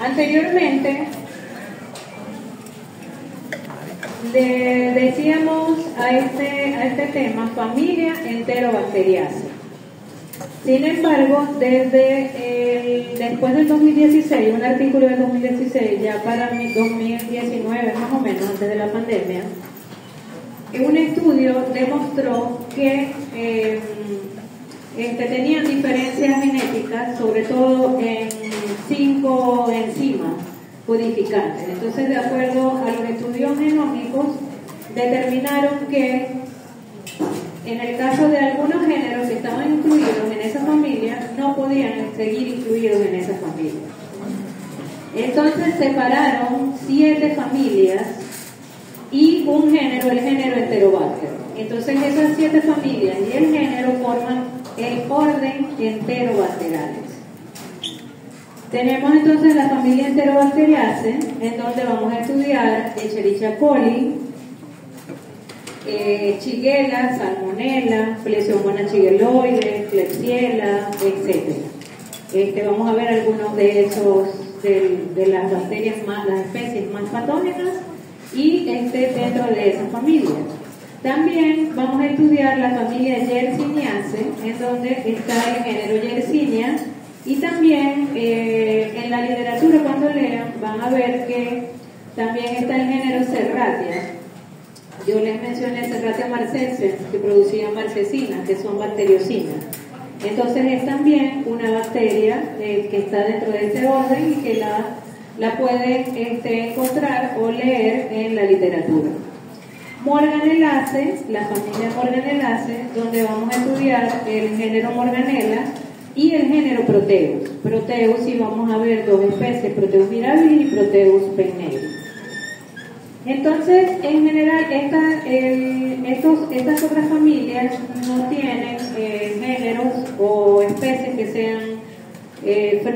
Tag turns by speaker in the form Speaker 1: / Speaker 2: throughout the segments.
Speaker 1: Anteriormente le decíamos a este tema familia enterobacteriaceae. Sin embargo, después del 2016, un artículo del 2016, ya para 2019 más o menos, antes de la pandemia, un estudio demostró que tenían diferencias genéticas, sobre todo en 5 enzimas codificantes. Entonces, de acuerdo a los estudios genómicos, determinaron que en el caso de algunos géneros que estaban incluidos en esa familia, no podían seguir incluidos en esa familia. Entonces separaron 7 familias y un género, el género Enterobacter. Entonces esas 7 familias y el género forman el orden Enterobacterales. Tenemos entonces la familia Enterobacteriaceae, en donde vamos a estudiar Escherichia coli, Shigella, Salmonella, Pseudomonas shigelloides, Klebsiella, etc. Vamos a ver algunos de esos, de las bacterias las especies más patógenas y dentro de esa familia. También vamos a estudiar la familia Yersinia,ceae, en donde está el género Yersinia, y también en la literatura, cuando lean, van a ver que también está el género Serratia. Yo les mencioné Serratia marcescens, que producía marcesinas, que son bacteriocinas. Entonces es también una bacteria que está dentro de este orden y que la pueden encontrar o leer en la literatura. Morganelaceae, la familia Morganelaceae, donde vamos a estudiar el género Morganella y el género Proteus. Proteus, sí, vamos a ver 2 especies, Proteus mirabilis y Proteus peinei. Entonces, en general, estas otras familias no tienen géneros o especies que sean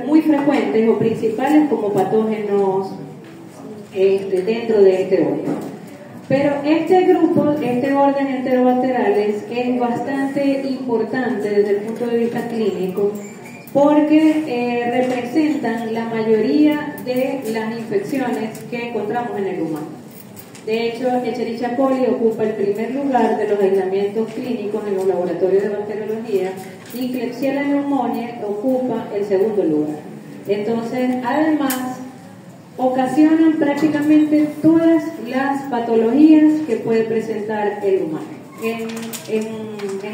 Speaker 1: muy frecuentes o principales como patógenos dentro de este orden. Pero este grupo, este orden Enterobacterales, es bastante importante desde el punto de vista clínico porque representan la mayoría de las infecciones que encontramos en el humano. De hecho, Escherichia coli ocupa el primer lugar de los aislamientos clínicos en los laboratorios de bacteriología y Klebsiella pneumoniae ocupa el segundo lugar. Entonces, además, ocasionan prácticamente todas las patologías que puede presentar el humano, en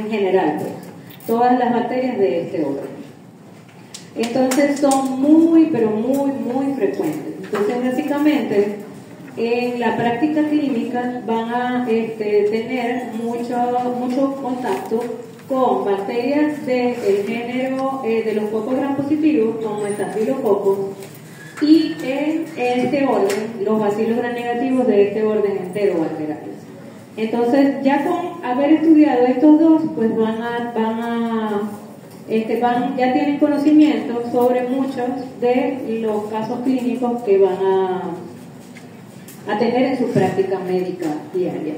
Speaker 1: general, pues, todas las bacterias de este orden. Entonces, son muy, pero muy frecuentes. Entonces, básicamente, en la práctica clínica van a tener mucho contacto con bacterias del género de los cocos gram positivos, como estafilococos, y en este orden, los bacilos gram negativos de este orden enterobacterales. Entonces, ya con haber estudiado estos dos, pues ya tienen conocimiento sobre muchos de los casos clínicos que van a tener en su práctica médica diaria.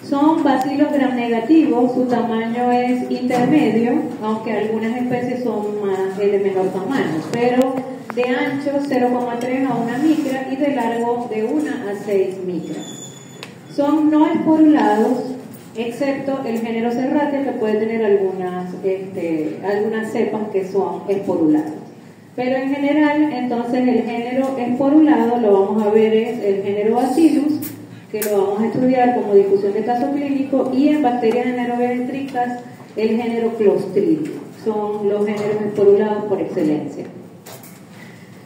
Speaker 1: Son bacilos gram negativos, su tamaño es intermedio, aunque algunas especies son más de menor tamaño, pero de ancho 0,3 a 1 micra y de largo de 1 a 6 micras. Son no esporulados, excepto el género Serratia, que puede tener algunas cepas que son esporuladas. Pero en general, entonces, el género esporulado lo vamos a ver es el género Bacillus, que lo vamos a estudiar como difusión de caso clínico, y en bacterias anaerobioentricas el género Clostridium. Son los géneros esporulados por excelencia.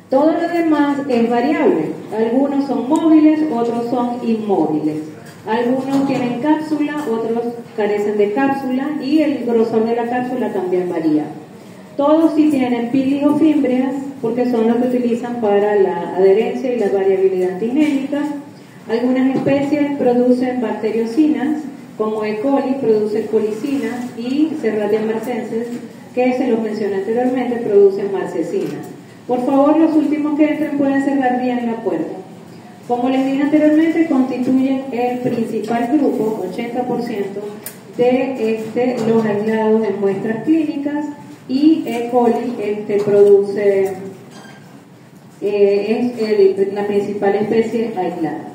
Speaker 1: Todo lo demás es variable. Algunos son móviles, otros son inmóviles. Algunos tienen cápsula, otros carecen de cápsula, y el grosor de la cápsula también varía. Todos sí tienen pilis o fimbrias, porque son los que utilizan para la adherencia y la variabilidad antigénica. Algunas especies producen bacteriocinas, como E. coli produce colicinas, y Serratia marcescens, que se los mencioné anteriormente, producen marcesinas. Por favor, los últimos que entren pueden cerrar bien la puerta. Como les dije anteriormente, constituyen el principal grupo, 80%, de los aislados en muestras clínicas, y E. coli produce es la principal especie aislada.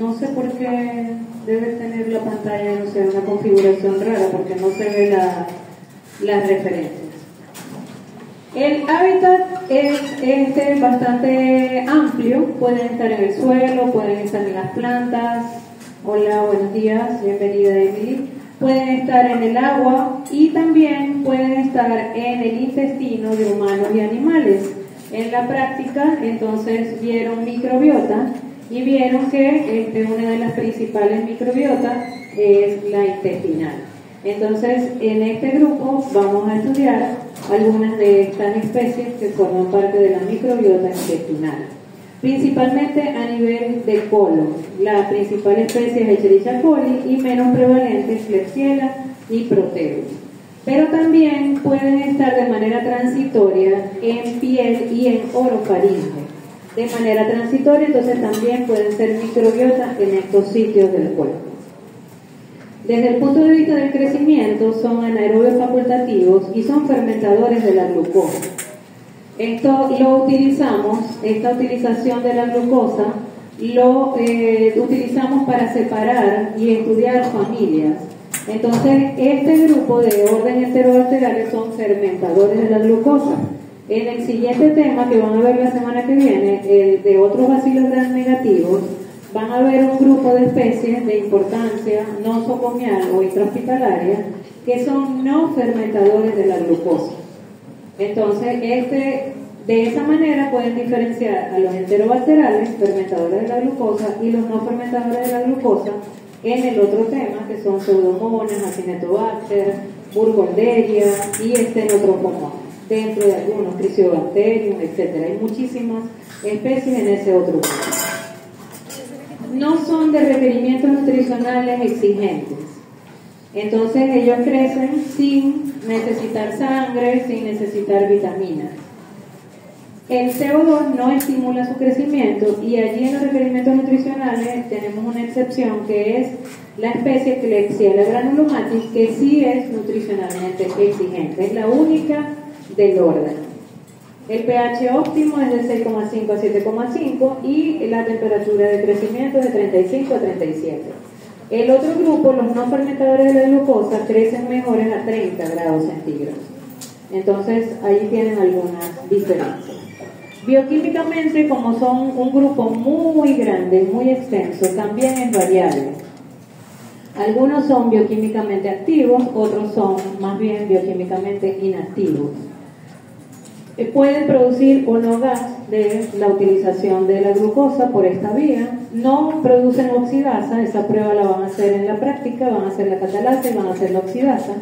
Speaker 1: No sé por qué debe tener la pantalla, no sé, una configuración rara, porque no se ve las referencias. El hábitat es bastante amplio, pueden estar en el suelo, pueden estar en las plantas. Hola, buenos días, bienvenida Emily. Pueden estar en el agua y también pueden estar en el intestino de humanos y animales. En la práctica, entonces, vieron microbiota y vieron que una de las principales microbiotas es la intestinal. Entonces, en este grupo vamos a estudiar algunas de estas especies que forman parte de la microbiota intestinal, principalmente a nivel de colon. La principal especie es Escherichia coli y menos prevalente Klebsiella y Proteus. Pero también pueden estar de manera transitoria en piel y en orofaringe. De manera transitoria, entonces también pueden ser microbiotas en estos sitios del cuerpo. Desde el punto de vista del crecimiento, son anaerobios facultativos y son fermentadores de la glucosa. Esta utilización de la glucosa lo utilizamos para separar y estudiar familias. Entonces, este grupo de orden enterobacteriales son fermentadores de la glucosa. En el siguiente tema que van a ver la semana que viene, el de otros bacilos gram negativos, van a ver un grupo de especies de importancia nosocomial o intrahospitalaria que son no fermentadores de la glucosa. Entonces, de esa manera pueden diferenciar a los enterobacterales, fermentadores de la glucosa, y los no fermentadores de la glucosa en el otro tema, que son pseudomonas, acinetobacter, burkholderia y Stenotrophomonas, dentro de algunos Cryptobacterium, etc. Hay muchísimas especies en ese otro grupo. No son de requerimientos nutricionales exigentes. Entonces ellos crecen sin necesitar sangre, sin necesitar vitaminas. El CO2 no estimula su crecimiento y allí en los requerimientos nutricionales tenemos una excepción que es la especie Klebsiella granulomatis, que sí es nutricionalmente exigente, es la única del orden. El pH óptimo es de 6,5 a 7,5 y la temperatura de crecimiento es de 35 a 37. El otro grupo, los no fermentadores de la glucosa, crecen mejores a 30 grados centígrados. Entonces, ahí tienen algunas diferencias. Bioquímicamente, como son un grupo muy grande, muy extenso, también es variable. Algunos son bioquímicamente activos, otros son más bien bioquímicamente inactivos. Pueden producir o no gas de la utilización de la glucosa por esta vía. No producen oxidasa, esa prueba la van a hacer en la práctica, van a hacer la catalasa y van a hacer la oxidasa.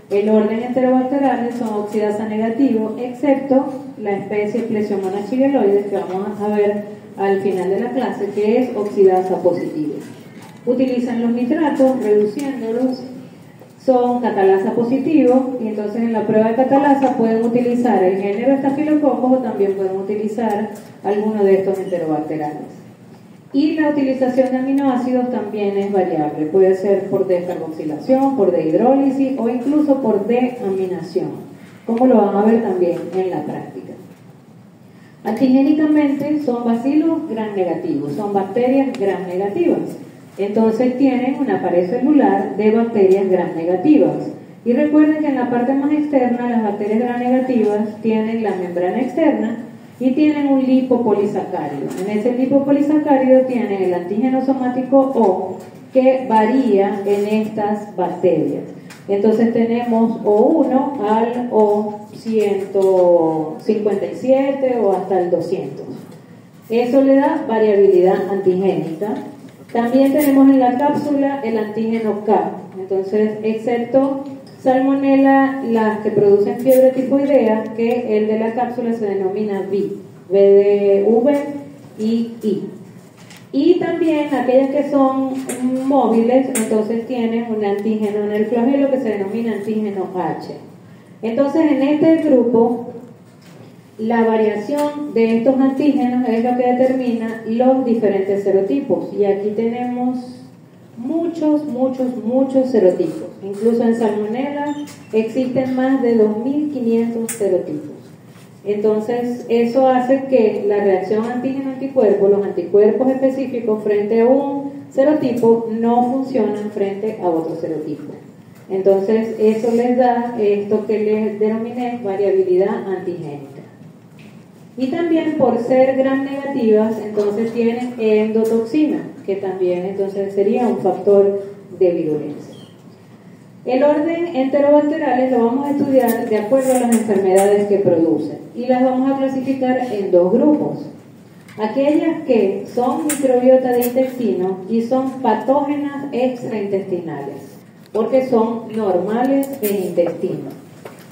Speaker 1: El orden enterobacteriales son oxidasa negativo, excepto la especie Plesiomonas shigelloides, que vamos a ver al final de la clase, que es oxidasa positiva. Utilizan los nitratos, reduciéndolos. Son catalasa positivo, y entonces en la prueba de catalasa pueden utilizar el género Staphylococcus o también pueden utilizar alguno de estos enterobacteriales. Y la utilización de aminoácidos también es variable, puede ser por descarboxilación, por dehidrólisis o incluso por deaminación, como lo van a ver también en la práctica. Antigénicamente son bacilos gram negativos, son bacterias gram negativas. Entonces tienen una pared celular de bacterias gram negativas. Y recuerden que en la parte más externa las bacterias gram negativas tienen la membrana externa y tienen un lipopolisacárido. En ese lipopolisacárido tienen el antígeno somático O, que varía en estas bacterias. Entonces tenemos O1 al O157 o hasta el 200. Eso le da variabilidad antigénica. También tenemos en la cápsula el antígeno K. Entonces, excepto Salmonella, las que producen fiebre tifoidea, que el de la cápsula se denomina V de V y I. Y también aquellas que son móviles, entonces tienen un antígeno en el flagelo que se denomina antígeno H. Entonces, en este grupo, la variación de estos antígenos es lo que determina los diferentes serotipos. Y aquí tenemos muchos serotipos. Incluso en Salmonella existen más de 2.500 serotipos. Entonces, eso hace que la reacción antígeno-anticuerpo, los anticuerpos específicos frente a un serotipo, no funcionan frente a otro serotipo. Entonces, eso les da esto que les denominé variabilidad antigénica. Y también por ser gram negativas, entonces tienen endotoxina, que también entonces sería un factor de virulencia. El orden enterobacteriales lo vamos a estudiar de acuerdo a las enfermedades que producen y las vamos a clasificar en dos grupos. Aquellas que son microbiota de intestino y son patógenas extraintestinales, porque son normales en intestino.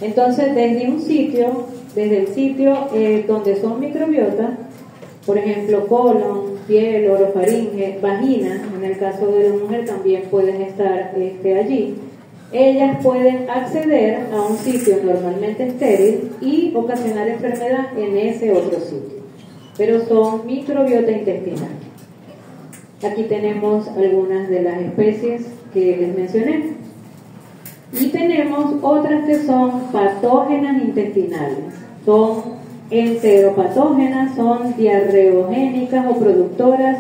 Speaker 1: Entonces, desde el sitio donde son microbiota, por ejemplo, colon, piel, orofaringe, vagina, en el caso de la mujer también pueden estar allí, ellas pueden acceder a un sitio normalmente estéril y ocasionar enfermedad en ese otro sitio, pero son microbiota intestinal. Aquí tenemos algunas de las especies que les mencioné. Y tenemos otras que son patógenas intestinales. Son enteropatógenas, son diarreogénicas o productoras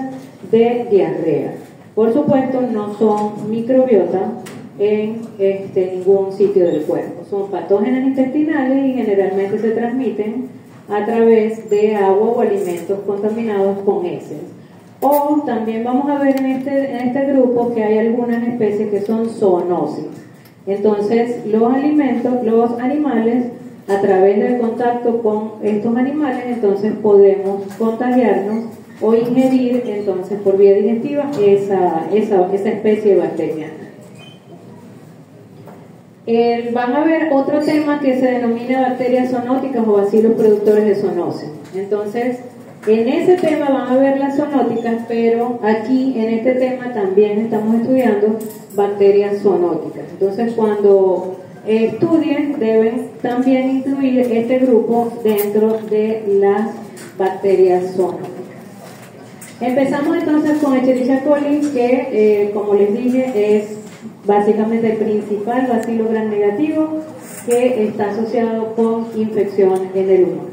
Speaker 1: de diarrea. Por supuesto, no son microbiota en ningún sitio del cuerpo. Son patógenas intestinales y generalmente se transmiten a través de agua o alimentos contaminados con heces. O también vamos a ver en este grupo que hay algunas especies que son zoonoses. Entonces, los animales, a través del contacto con estos animales, entonces podemos contagiarnos o ingerir, entonces, por vía digestiva, esa especie bacteriana. Van a ver otro tema que se denomina bacterias zoonóticas o bacilos productores de zoonosis. Entonces, en ese tema van a ver las zoonóticas, pero aquí en este tema también estamos estudiando bacterias zoonóticas. Entonces, cuando estudien, deben también incluir este grupo dentro de las bacterias zoonóticas. Empezamos entonces con Escherichia coli, que como les dije es básicamente el principal bacilo gram negativo que está asociado con infección en el humano.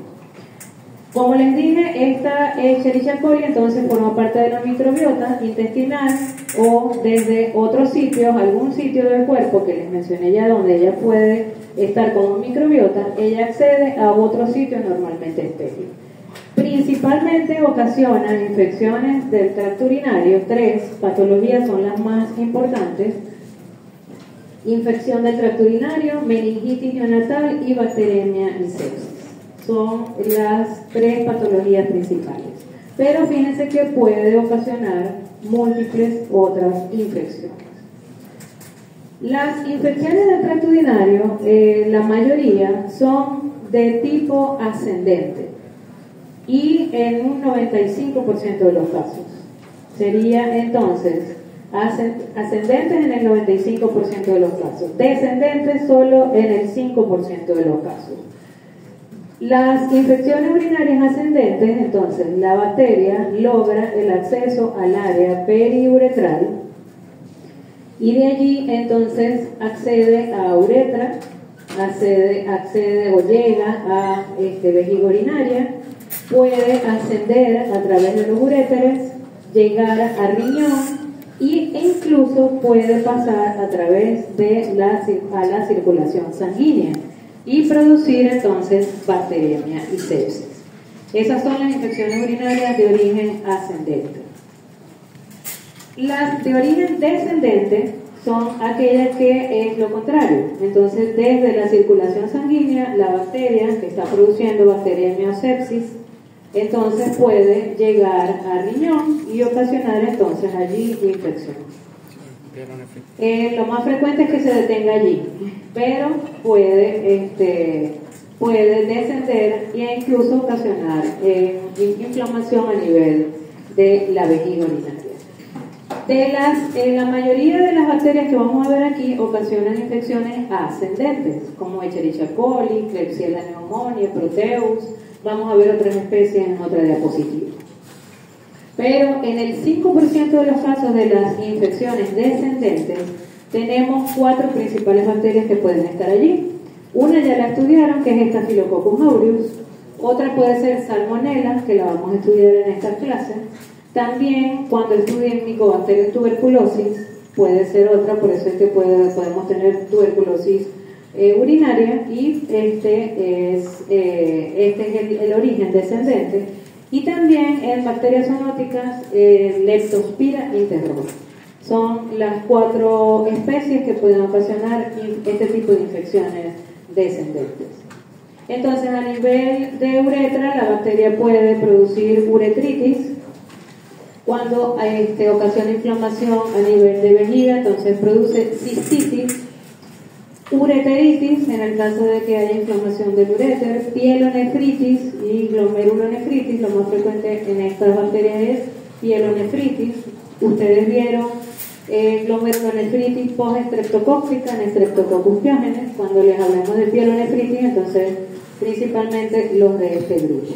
Speaker 1: Como les dije, esta Escherichia coli entonces forma parte de la microbiota intestinal o desde otros sitios, algún sitio del cuerpo que les mencioné ya donde ella puede estar como microbiota, ella accede a otro sitio normalmente estéril. Principalmente ocasionan infecciones del tracto urinario. 3 patologías son las más importantes: infección del tracto urinario, meningitis neonatal y bacteriemia y sepsis. Son las 3 patologías principales. Pero fíjense que puede ocasionar múltiples otras infecciones. Las infecciones del tracto urinario, la mayoría son de tipo ascendente y en un 95% de los casos. Sería entonces ascendentes en el 95% de los casos, descendentes solo en el 5% de los casos. Las infecciones urinarias ascendentes, entonces, la bacteria logra el acceso al área periuretral y de allí, entonces, accede a uretra, accede o llega a vejiga urinaria, puede ascender a través de los uréteres, llegar a riñón e incluso puede pasar a través de la circulación sanguínea y producir entonces bacteriemia y sepsis. Esas son las infecciones urinarias de origen ascendente. Las de origen descendente son aquellas que es lo contrario. Entonces, desde la circulación sanguínea, la bacteria que está produciendo bacteriemia o sepsis, entonces puede llegar al riñón y ocasionar entonces allí infección. Lo más frecuente es que se detenga allí, pero puede descender e incluso ocasionar inflamación a nivel de la vejiga urinaria. La mayoría de las bacterias que vamos a ver aquí ocasionan infecciones ascendentes, como Escherichia coli, Klebsiella pneumoniae, Proteus. Vamos a ver otras especies en otra diapositiva. Pero en el 5% de los casos de las infecciones descendentes tenemos 4 principales bacterias que pueden estar allí. Una ya la estudiaron, que es Staphylococcus aureus. Otra puede ser salmonela, que la vamos a estudiar en esta clase. También cuando estudien Mycobacterium tuberculosis, puede ser otra, por eso es que podemos tener tuberculosis urinaria, y este es el origen descendente. Y también en bacterias zoonóticas, Leptospira interroga. Son las 4 especies que pueden ocasionar este tipo de infecciones descendentes. Entonces, a nivel de uretra, la bacteria puede producir uretritis. Cuando ocasiona inflamación a nivel de vejiga, entonces produce cistitis, ureteritis, en el caso de que haya inflamación del uréter, pielonefritis y glomerulonefritis. Lo más frecuente en estas bacterias es pielonefritis. Ustedes vieron glomerulonefritis post-streptocócica en Streptococcus pyogenes. Cuando les hablamos de pielonefritis, entonces principalmente los de este grupo.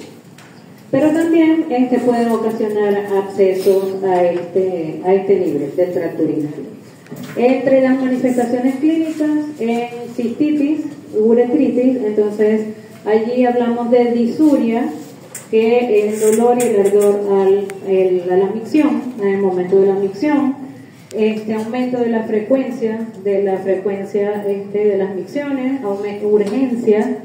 Speaker 1: Pero también pueden ocasionar abscesos a este nivel del tracto urinario. Entre las manifestaciones clínicas, en cistitis, uretritis, entonces allí hablamos de disuria, que es el dolor y el ardor a la micción, en el momento de la micción, aumento de la frecuencia de las micciones, urgencia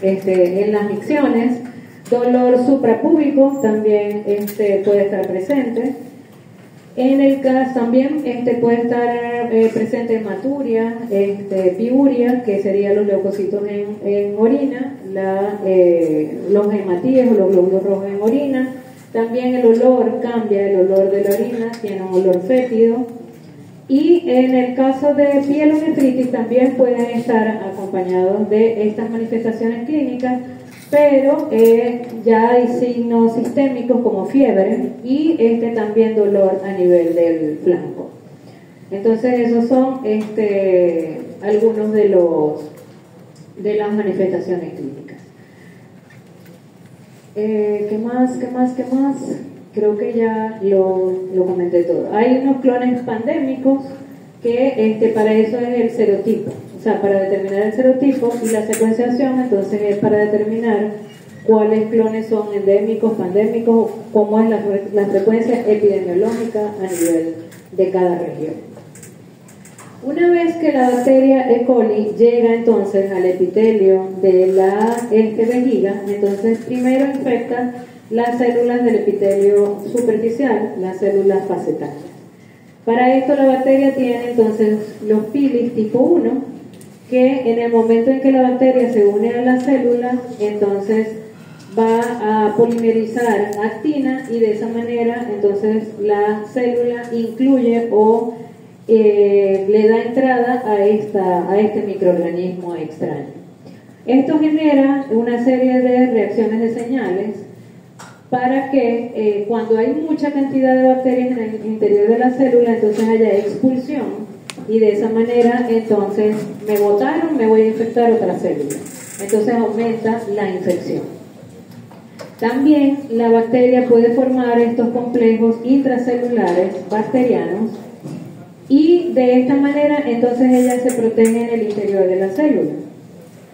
Speaker 1: en las micciones, dolor suprapúbico también puede estar presente. En el caso también puede estar presente hematuria, piuria, que serían los leucocitos en orina, los hematíes o los glóbulos rojos en orina. También el olor cambia, el olor de la orina tiene un olor fétido. Y en el caso de pielonefritis también pueden estar acompañados de estas manifestaciones clínicas, pero ya hay signos sistémicos como fiebre y también dolor a nivel del flanco. Entonces esos son algunos de las manifestaciones clínicas. ¿Qué más? Creo que ya lo comenté todo. Hay unos clones pandémicos que para eso es el serotipo, o sea, para determinar el serotipo, y la secuenciación entonces es para determinar cuáles clones son endémicos, pandémicos, cómo es la frecuencia epidemiológica a nivel de cada región. Una vez que la bacteria E. coli llega entonces al epitelio de la vejiga, entonces primero infecta las células del epitelio superficial, las células facetarias. Para esto la bacteria tiene entonces los pilis tipo 1, que en el momento en que la bacteria se une a la célula, entonces va a polimerizar actina, y de esa manera entonces la célula incluye o le da entrada a este microorganismo extraño. Esto genera una serie de reacciones de señales para que cuando hay mucha cantidad de bacterias en el interior de la célula, entonces haya expulsión, y de esa manera entonces me botaron, me voy a infectar otra célula. Entonces aumenta la infección. También la bacteria puede formar estos complejos intracelulares bacterianos, y de esta manera entonces ella se protege en el interior de la célula.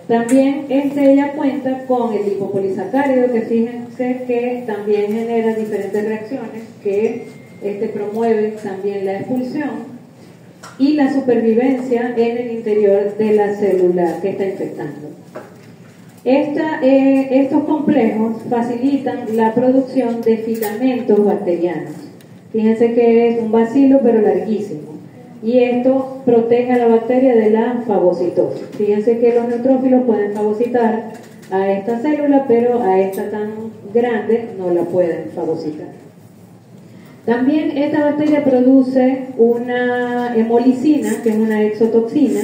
Speaker 1: También ella cuenta con el lipopolisacárido, que fíjense que también genera diferentes reacciones que promueven también la expulsión y la supervivencia en el interior de la célula que está infectando. Estos complejos facilitan la producción de filamentos bacterianos. Fíjense que es un bacilo pero larguísimo, y esto protege a la bacteria de la fagocitosis. Fíjense que los neutrófilos pueden fagocitar a esta célula, pero a esta tan grande no la pueden fagocitar. También esta bacteria produce una hemolicina, que es una exotoxina,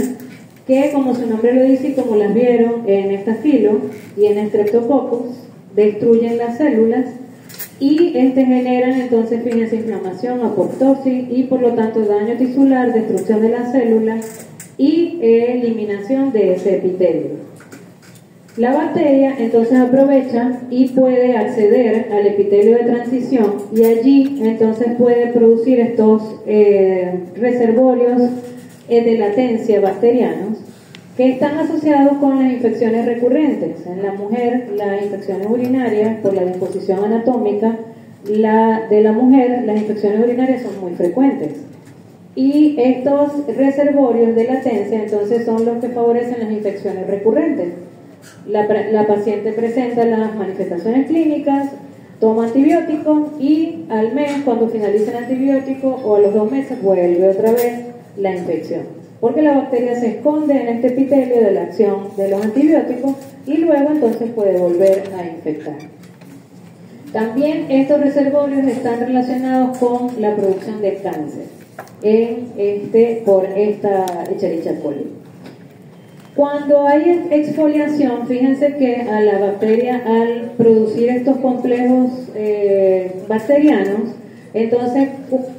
Speaker 1: que, como su nombre lo dice y como las vieron en Staphylo y en Streptococcus, destruyen las células y generan entonces, fíjense, inflamación, apoptosis y por lo tanto daño tisular, destrucción de las células y eliminación de ese epitelio. La bacteria entonces aprovecha y puede acceder al epitelio de transición, y allí entonces puede producir estos reservorios de latencia bacterianos, que están asociados con las infecciones recurrentes. En la mujer, las infecciones urinarias, por la disposición anatómica de la mujer, las infecciones urinarias son muy frecuentes. Y estos reservorios de latencia, entonces, son los que favorecen las infecciones recurrentes. La paciente presenta las manifestaciones clínicas, toma antibióticos y al mes, cuando finaliza el antibiótico, o a los 2 meses, vuelve otra vez la infección. Porque la bacteria se esconde en este epitelio de la acción de los antibióticos y luego entonces puede volver a infectar. También estos reservorios están relacionados con la producción de cáncer por esta Escherichia coli. Cuando hay exfoliación, fíjense que a la bacteria, al producir estos complejos bacterianos, entonces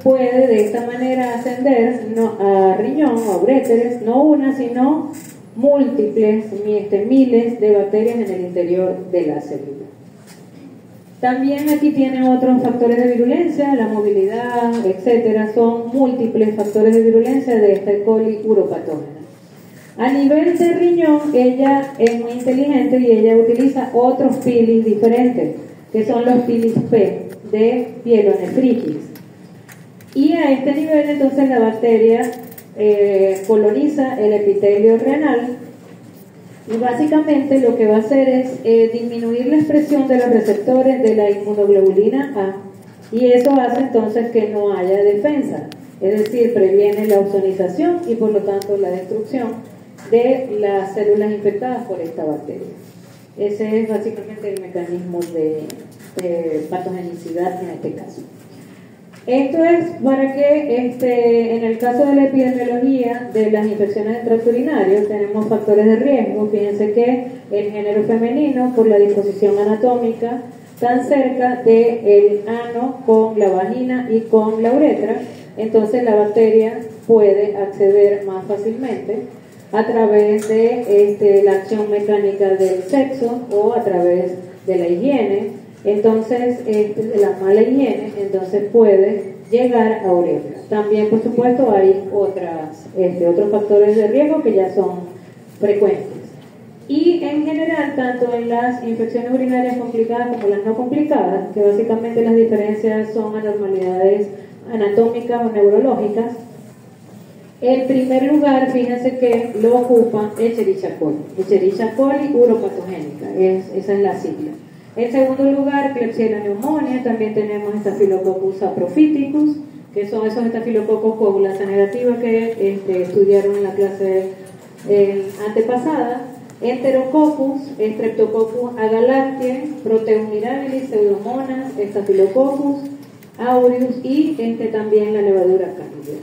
Speaker 1: puede de esta manera ascender a riñón o a uréteres, no una, sino múltiples, miles de bacterias en el interior de la célula. También aquí tienen otros factores de virulencia, la movilidad, etcétera, son múltiples factores de virulencia de esta E. coli uropatógena. A nivel de riñón, ella es muy inteligente y ella utiliza otros pilis diferentes, que son los pilis P de pielonefritis. Y a este nivel, entonces, la bacteria coloniza el epitelio renal y básicamente lo que va a hacer es disminuir la expresión de los receptores de la inmunoglobulina A, y eso hace entonces que no haya defensa, es decir, previene la ozonización y por lo tanto la destrucción de las células infectadas por esta bacteria. Ese es básicamente el mecanismo de patogenicidad en este caso. Esto es para que en el caso de la epidemiología de las infecciones del tracto urinario tenemos factores de riesgo. Fíjense que el género femenino, por la disposición anatómica tan cerca del ano con la vagina y con la uretra, entonces la bacteria puede acceder más fácilmente a través de la acción mecánica del sexo o a través de la higiene. Entonces, la mala higiene, entonces puede llegar a uretra. También, por supuesto, hay otros factores de riesgo que ya son frecuentes. Y en general, tanto en las infecciones urinarias complicadas como las no complicadas, que básicamente las diferencias son anormalidades anatómicas o neurológicas, el primer lugar, fíjense que lo ocupa Escherichia coli uropatogénica, esa es la sigla. En segundo lugar, Klebsiella pneumoniae, también tenemos Staphylococcus saprophyticus, que son esos estafilococos coagulasa negativa que estudiaron en la clase antepasada. Enterococcus, Streptococcus agalactiae, Proteus mirabilis, Pseudomonas, Staphylococcus aureus y también la levadura cándida.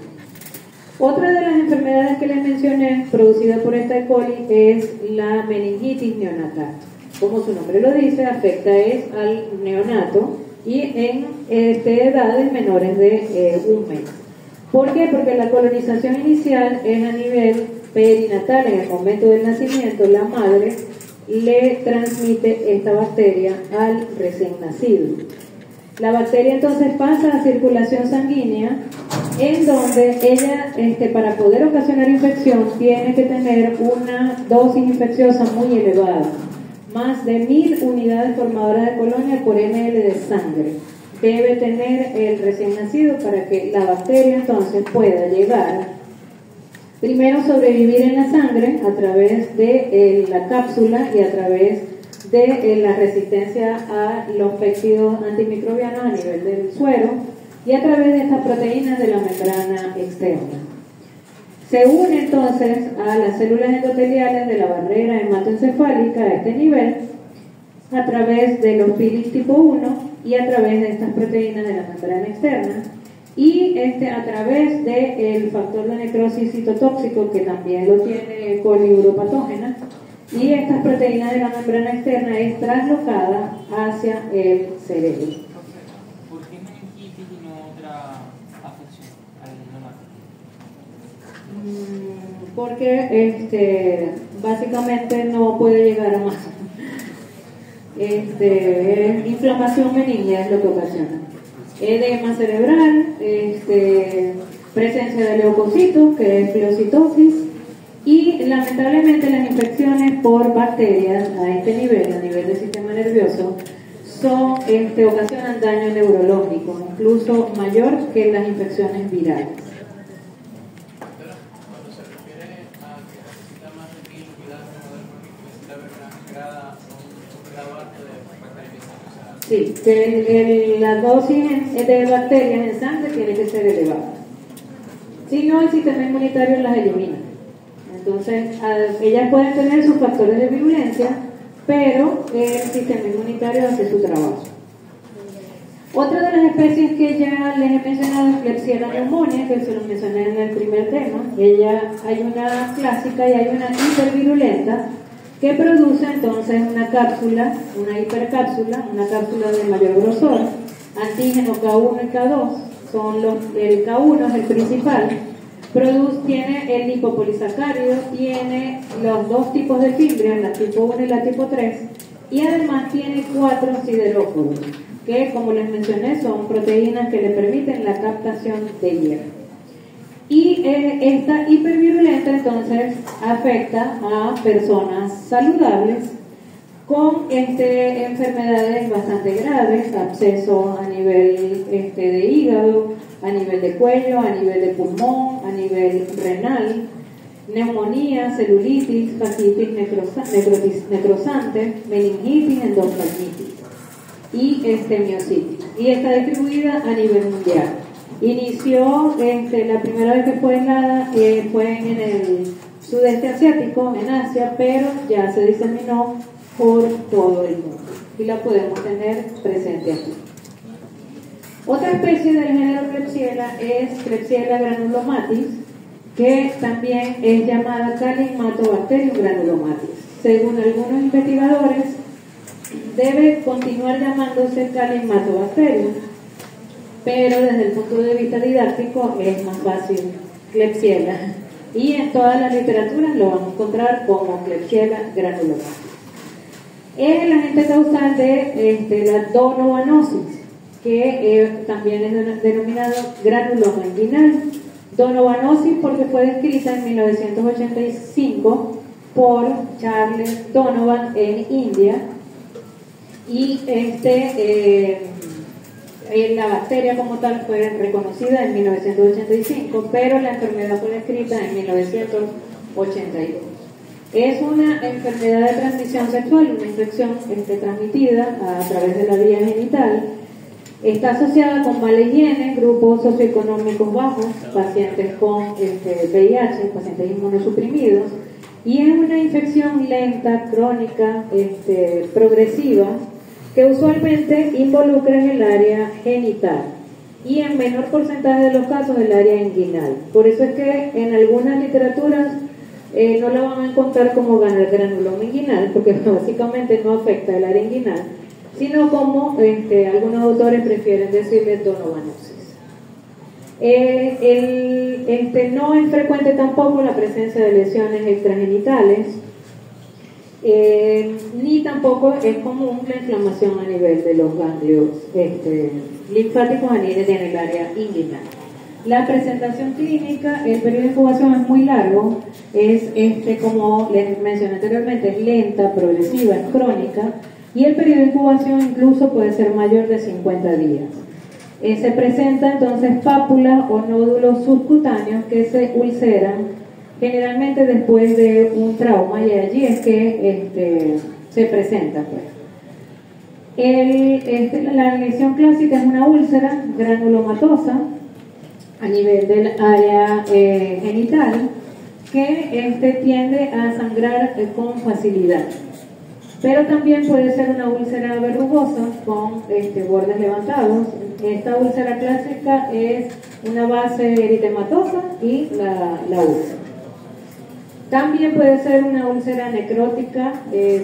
Speaker 1: Otra de las enfermedades que les mencioné, producida por esta E. coli, es la meningitis neonatal. Como su nombre lo dice, afecta al neonato y en edades menores de 1 mes. ¿Por qué? Porque la colonización inicial es a nivel perinatal. En el momento del nacimiento, la madre le transmite esta bacteria al recién nacido. La bacteria entonces pasa a circulación sanguínea, en donde ella, para poder ocasionar infección, tiene que tener una dosis infecciosa muy elevada. Más de 1000 unidades formadoras de colonia por ml de sangre debe tener el recién nacido para que la bacteria entonces pueda llegar, primero sobrevivir en la sangre a través de la cápsula y a través de la resistencia a los péptidos antimicrobianos a nivel del suero y a través de estas proteínas de la membrana externa. Se une entonces a las células endoteliales de la barrera hematoencefálica a este nivel a través de los pilis tipo 1 y a través de estas proteínas de la membrana externa y a través del factor de necrosis citotóxico que también lo tiene E. coli uropatógena, y estas proteínas de la membrana externa es traslocada hacia el cerebro.
Speaker 2: ¿Por qué meningitis y no otra afección al neonato?
Speaker 1: Porque básicamente no puede llegar a más. Inflamación meningia es lo que ocasiona. Edema cerebral, presencia de leucocitos, que es pleocitosis, y lamentablemente las infecciones por bacterias a este nivel, a nivel del sistema nervioso, ocasionan daño neurológico, incluso mayor que las infecciones virales.
Speaker 3: Cuando se refiere a que necesita más de 1000 cuidados modernos, necesita ver una grada o un grado alto de bacterias.
Speaker 1: Sí, que la dosis de bacterias en sangre tiene que ser elevada. Si no, el sistema inmunitario las elimina. Entonces, ellas pueden tener sus factores de virulencia, pero el sistema inmunitario hace su trabajo. Otra de las especies que ya les he mencionado es Klebsiella pneumoniae, que se lo mencioné en el primer tema. Hay una clásica y hay una hipervirulenta que produce entonces una cápsula, una hipercápsula, una cápsula de mayor grosor, antígeno K1 y K2, el K1 es el principal, tiene el lipopolisacárido, tiene los dos tipos de fibras, la tipo 1 y la tipo 3, y además tiene 4 sideróforos, que como les mencioné son proteínas que le permiten la captación de hierro. Y esta hipervirulenta entonces afecta a personas saludables con enfermedades bastante graves, absceso a nivel de hígado, a nivel de cuello, a nivel de pulmón, a nivel renal, neumonía, celulitis, fascitis necrosante, meningitis, endoftalmitis y miositis. Y está distribuida a nivel mundial. Inició, la primera vez que fue aislada fue en el sudeste asiático, en Asia, pero ya se diseminó por todo el mundo y la podemos tener presente aquí. Otra especie del género Klebsiella es Klebsiella granulomatis, que también es llamada Calimmatobacterium granulomatis. Según algunos investigadores, debe continuar llamándose Calimmatobacterium, pero desde el punto de vista didáctico es más fácil Klebsiella, y en todas las literaturas lo vamos a encontrar como Klebsiella granulomatis. Es el agente causal de la donovanosis, que también es denominado granuloma inguinal. Donovanosis porque fue descrita en 1985 por Charles Donovan en India, y la bacteria como tal fue reconocida en 1985, pero la enfermedad fue descrita en 1982. Es una enfermedad de transmisión sexual, una infección transmitida a través de la vía genital. Está asociada con mala higiene, grupos socioeconómicos bajos, pacientes con VIH, pacientes inmunosuprimidos, y es una infección lenta, crónica, progresiva, que usualmente involucra en el área genital y en menor porcentaje de los casos el área inguinal. Por eso es que en algunas literaturas no la van a encontrar como granuloma inguinal, porque básicamente no afecta el área inguinal, sino como algunos autores prefieren decirle donovanosis. No es frecuente tampoco la presencia de lesiones extragenitales, ni tampoco es común la inflamación a nivel de los ganglios linfáticos en el área inguinal. La presentación clínica, el periodo de incubación es muy largo, es como les mencioné anteriormente, es lenta, progresiva, es crónica, y el periodo de incubación incluso puede ser mayor de 50 días. Se presenta entonces pápulas o nódulos subcutáneos que se ulceran generalmente después de un trauma, y allí es que se presenta. La lesión clásica es una úlcera granulomatosa a nivel del área genital que tiende a sangrar con facilidad. Pero también puede ser una úlcera verrugosa con bordes levantados. Esta úlcera clásica es una base eritematosa y la úlcera. También puede ser una úlcera necrótica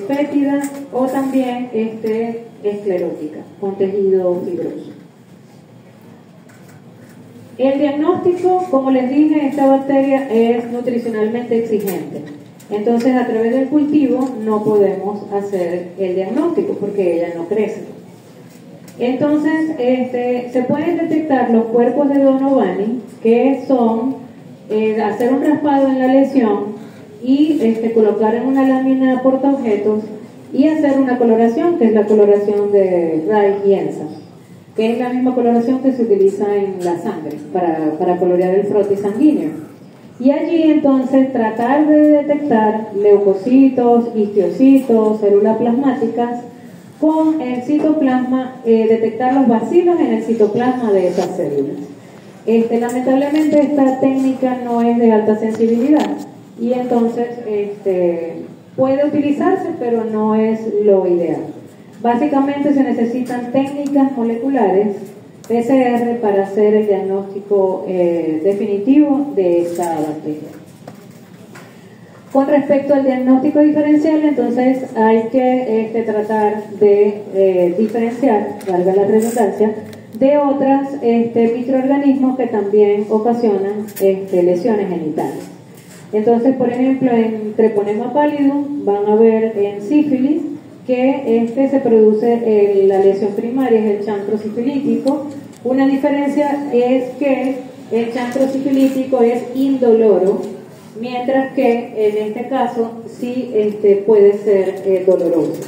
Speaker 1: fétida o también esclerótica con tejido fibroso. El diagnóstico, como les dije, esta bacteria es nutricionalmente exigente. Entonces, a través del cultivo no podemos hacer el diagnóstico porque ella no crece. Entonces, se pueden detectar los cuerpos de Donovani, que son hacer un raspado en la lesión y colocar en una lámina portaobjetos y hacer una coloración, que es la coloración de Reich y Enza, que es la misma coloración que se utiliza en la sangre para colorear el frotis sanguíneo. Y allí entonces tratar de detectar leucocitos, histiocitos, células plasmáticas con el citoplasma, detectar los bacilos en el citoplasma de esas células. Lamentablemente esta técnica no es de alta sensibilidad y entonces puede utilizarse, pero no es lo ideal. Básicamente se necesitan técnicas moleculares PCR para hacer el diagnóstico definitivo de esta bacteria. Con respecto al diagnóstico diferencial, entonces hay que tratar de diferenciar, valga la redundancia, de otros microorganismos que también ocasionan lesiones genitales. Entonces, por ejemplo, en Treponema pallidum van a ver en sífilis que se produce la lesión primaria, es el chancro sifilítico. Una diferencia es que el chancro sifilítico es indoloro, mientras que en este caso sí puede ser doloroso.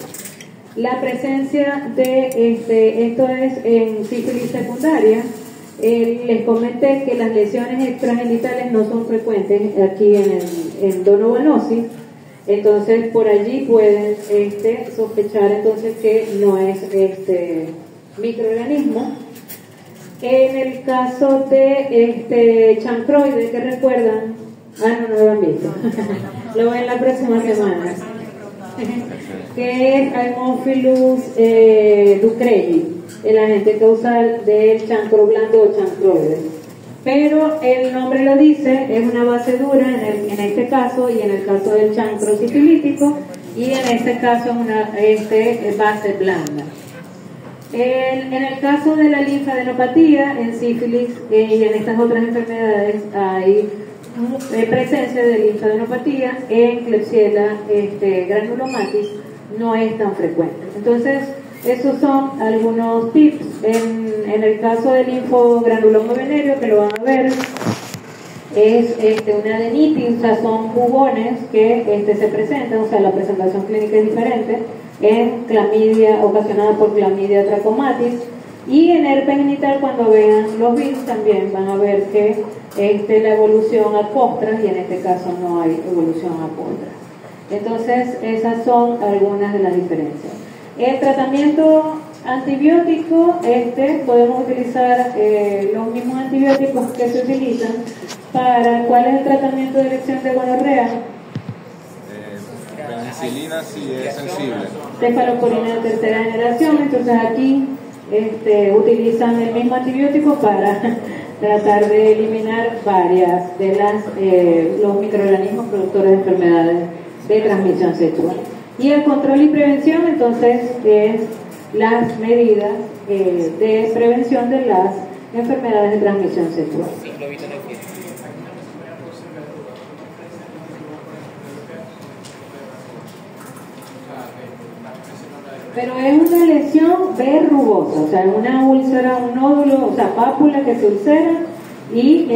Speaker 1: La presencia de esto es en sífilis secundaria. Les comenté que las lesiones extragenitales no son frecuentes aquí en donovanosis, entonces por allí pueden sospechar entonces que no es microorganismo. En el caso de chancroide, que recuerdan, no lo han visto, lo ven la próxima semana, que es Haemophilus ducreyi, el agente causal del chancro blando o chancroide. Pero el nombre lo dice, es una base dura en este caso y en el caso del chancro sifilítico, y en este caso es una base blanda. En el caso de la linfadenopatía, en sífilis y en estas otras enfermedades hay presencia de linfadenopatía. En Klebsiella granulomatis no es tan frecuente. Entonces, esos son algunos tips. En el caso del linfogranuloma venéreo, que lo van a ver, es una adenitis, o sea, son jugones que se presentan, o sea, la presentación clínica es diferente, en clamidia, ocasionada por clamidia trachomatis, y en herpes genital, cuando vean los virus, también van a ver que la evolución a postras, y en este caso no hay evolución a postras. Entonces, esas son algunas de las diferencias. El tratamiento antibiótico, podemos utilizar los mismos antibióticos que se utilizan para, ¿cuál es el tratamiento de elección de gonorrea?
Speaker 4: Penicilina sí es sensible.
Speaker 1: Cefalosporina de tercera generación. Entonces aquí utilizan el mismo antibiótico para tratar de eliminar varias de los microorganismos productores de enfermedades de transmisión sexual. Y el control y prevención, entonces, es las medidas de prevención de las enfermedades de transmisión sexual. Pero es una lesión verrugosa, o sea, una úlcera, un nódulo, o sea, pápula que se ulcera, y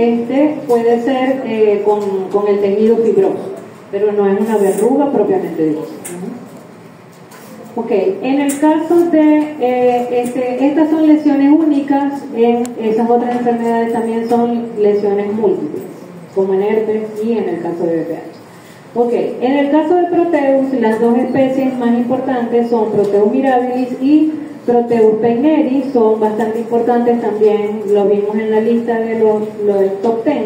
Speaker 1: puede ser con el tejido fibroso, pero no es una verruga propiamente dicha. Ok, en el caso de estas son lesiones únicas, en esas otras enfermedades también son lesiones múltiples, como en herpes y en el caso de VPH. Ok, en el caso de Proteus, las dos especies más importantes son Proteus mirabilis y Proteus peineri, son bastante importantes también, lo vimos en la lista de del top 10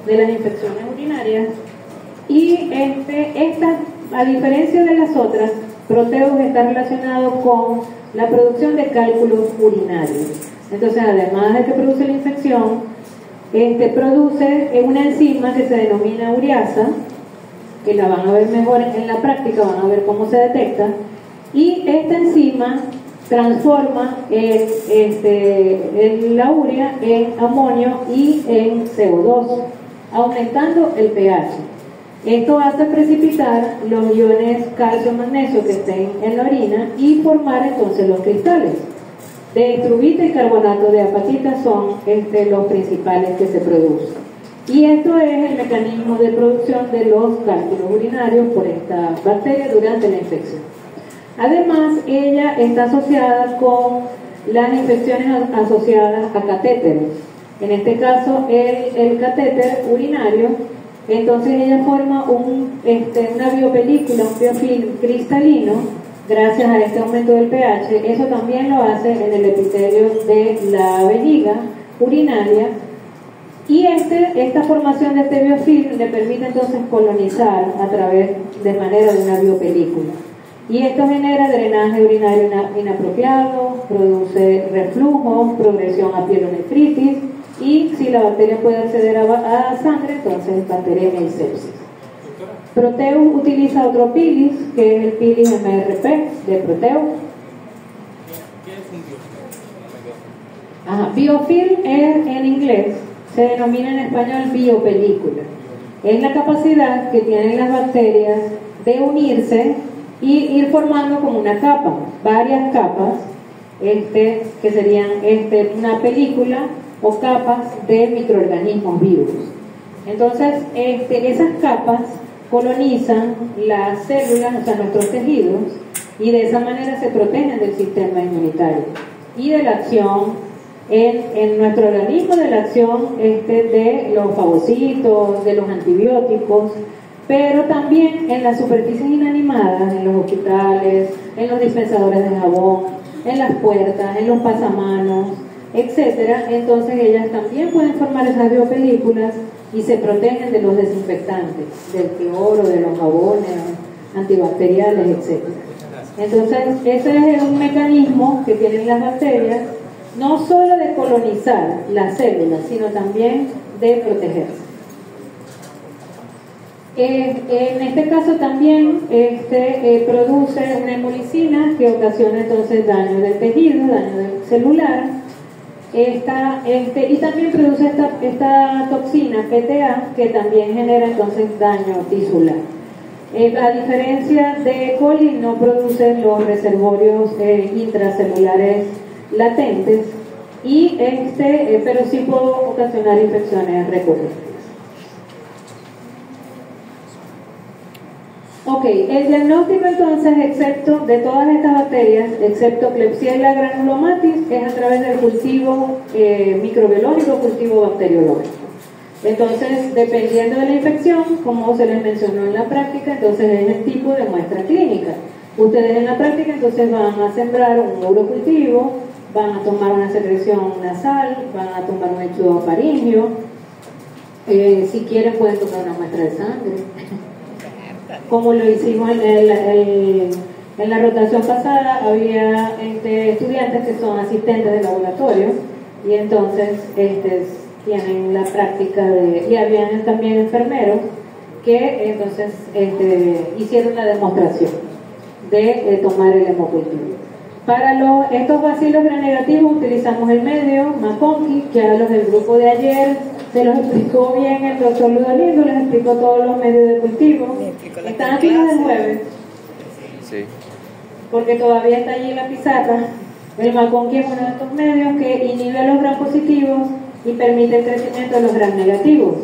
Speaker 1: de las infecciones urinarias. Y a diferencia de las otras, Proteus está relacionado con la producción de cálculos urinarios. Entonces, además de que produce la infección, produce una enzima que se denomina ureasa, que la van a ver mejor en la práctica, van a ver cómo se detecta, y esta enzima transforma la urea en amonio y en CO2, aumentando el pH. Esto hace precipitar los iones calcio-magnesio que estén en la orina y formar entonces los cristales. De estrubita y carbonato de apatita son los principales que se producen. Y esto es el mecanismo de producción de los cálculos urinarios por esta bacteria durante la infección. Además, ella está asociada con las infecciones asociadas a catéteres. En este caso, el catéter urinario, entonces ella forma una biopelícula, un biofilm cristalino, gracias a este aumento del pH. Eso también lo hace en el epitelio de la vejiga urinaria. Y esta formación de este biofilm le permite entonces colonizar a través de manera de una biopelícula. Y esto genera drenaje urinario inapropiado, produce reflujo, progresión a pielonefritis y si la bacteria puede acceder a sangre, entonces bacteriemia y sepsis. Proteus utiliza otro pilis, que es el pilis MRP de Proteus.
Speaker 3: ¿Qué es un biofilm?
Speaker 1: Ajá, biofilm en inglés se denomina en español biopelícula. Es la capacidad que tienen las bacterias de unirse y ir formando como una capa, varias capas, que serían una película o capas de microorganismos vivos. Entonces, esas capas colonizan las células, o sea, nuestros tejidos, y de esa manera se protegen del sistema inmunitario y de la acción en nuestro organismo, de la acción de los fagocitos, de los antibióticos, pero también en las superficies inanimadas, en los hospitales, en los dispensadores de jabón, en las puertas, en los pasamanos, etcétera. Entonces ellas también pueden formar esas biopelículas y se protegen de los desinfectantes, del cloro, de los jabones antibacteriales, etcétera. Entonces ese es un mecanismo que tienen las bacterias, no solo de colonizar las células, sino también de protegerse. En este caso también produce una hemolicina que ocasiona entonces daño del tejido, daño del celular, y también produce esta toxina PTA que también genera entonces daño tisular. A diferencia de E. coli, no produce los reservorios intracelulares latentes, pero sí puede ocasionar infecciones recurrentes. Ok, el diagnóstico entonces, excepto de todas estas bacterias, excepto Klebsiella granulomatis, es a través del cultivo microbiológico, cultivo bacteriológico. Entonces, dependiendo de la infección, como se les mencionó en la práctica, entonces es el tipo de muestra clínica. Ustedes en la práctica entonces van a sembrar un urocultivo, van a tomar una secreción nasal, van a tomar un exudofaringio, si quieren pueden tomar una muestra de sangre, como lo hicimos en la rotación pasada. Había estudiantes que son asistentes de laboratorio y entonces tienen la práctica y habían también enfermeros que entonces hicieron la demostración de tomar el hemocultivo. Para estos bacilos gram-negativos utilizamos el medio McConkie, que a los del grupo de ayer se los explicó bien el doctor Ludolindo, les explicó todos los medios de cultivo. Están aquí los del jueves,
Speaker 4: Sí.
Speaker 1: porque todavía está allí la pizarra. El McConkie es uno de estos medios que inhibe los gram positivos y permite el crecimiento de los gram negativos.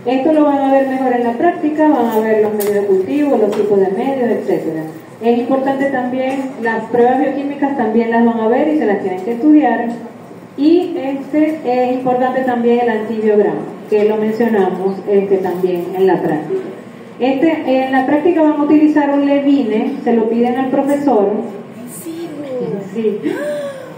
Speaker 1: Esto lo van a ver mejor en la práctica, van a ver los medios de cultivo, los tipos de medios, etcétera. Es importante también, las pruebas bioquímicas también las van a ver y se las tienen que estudiar. Y es importante también el antibiograma, que lo mencionamos también en la práctica. En la práctica van a utilizar un Levine, se lo piden al profesor. Sí.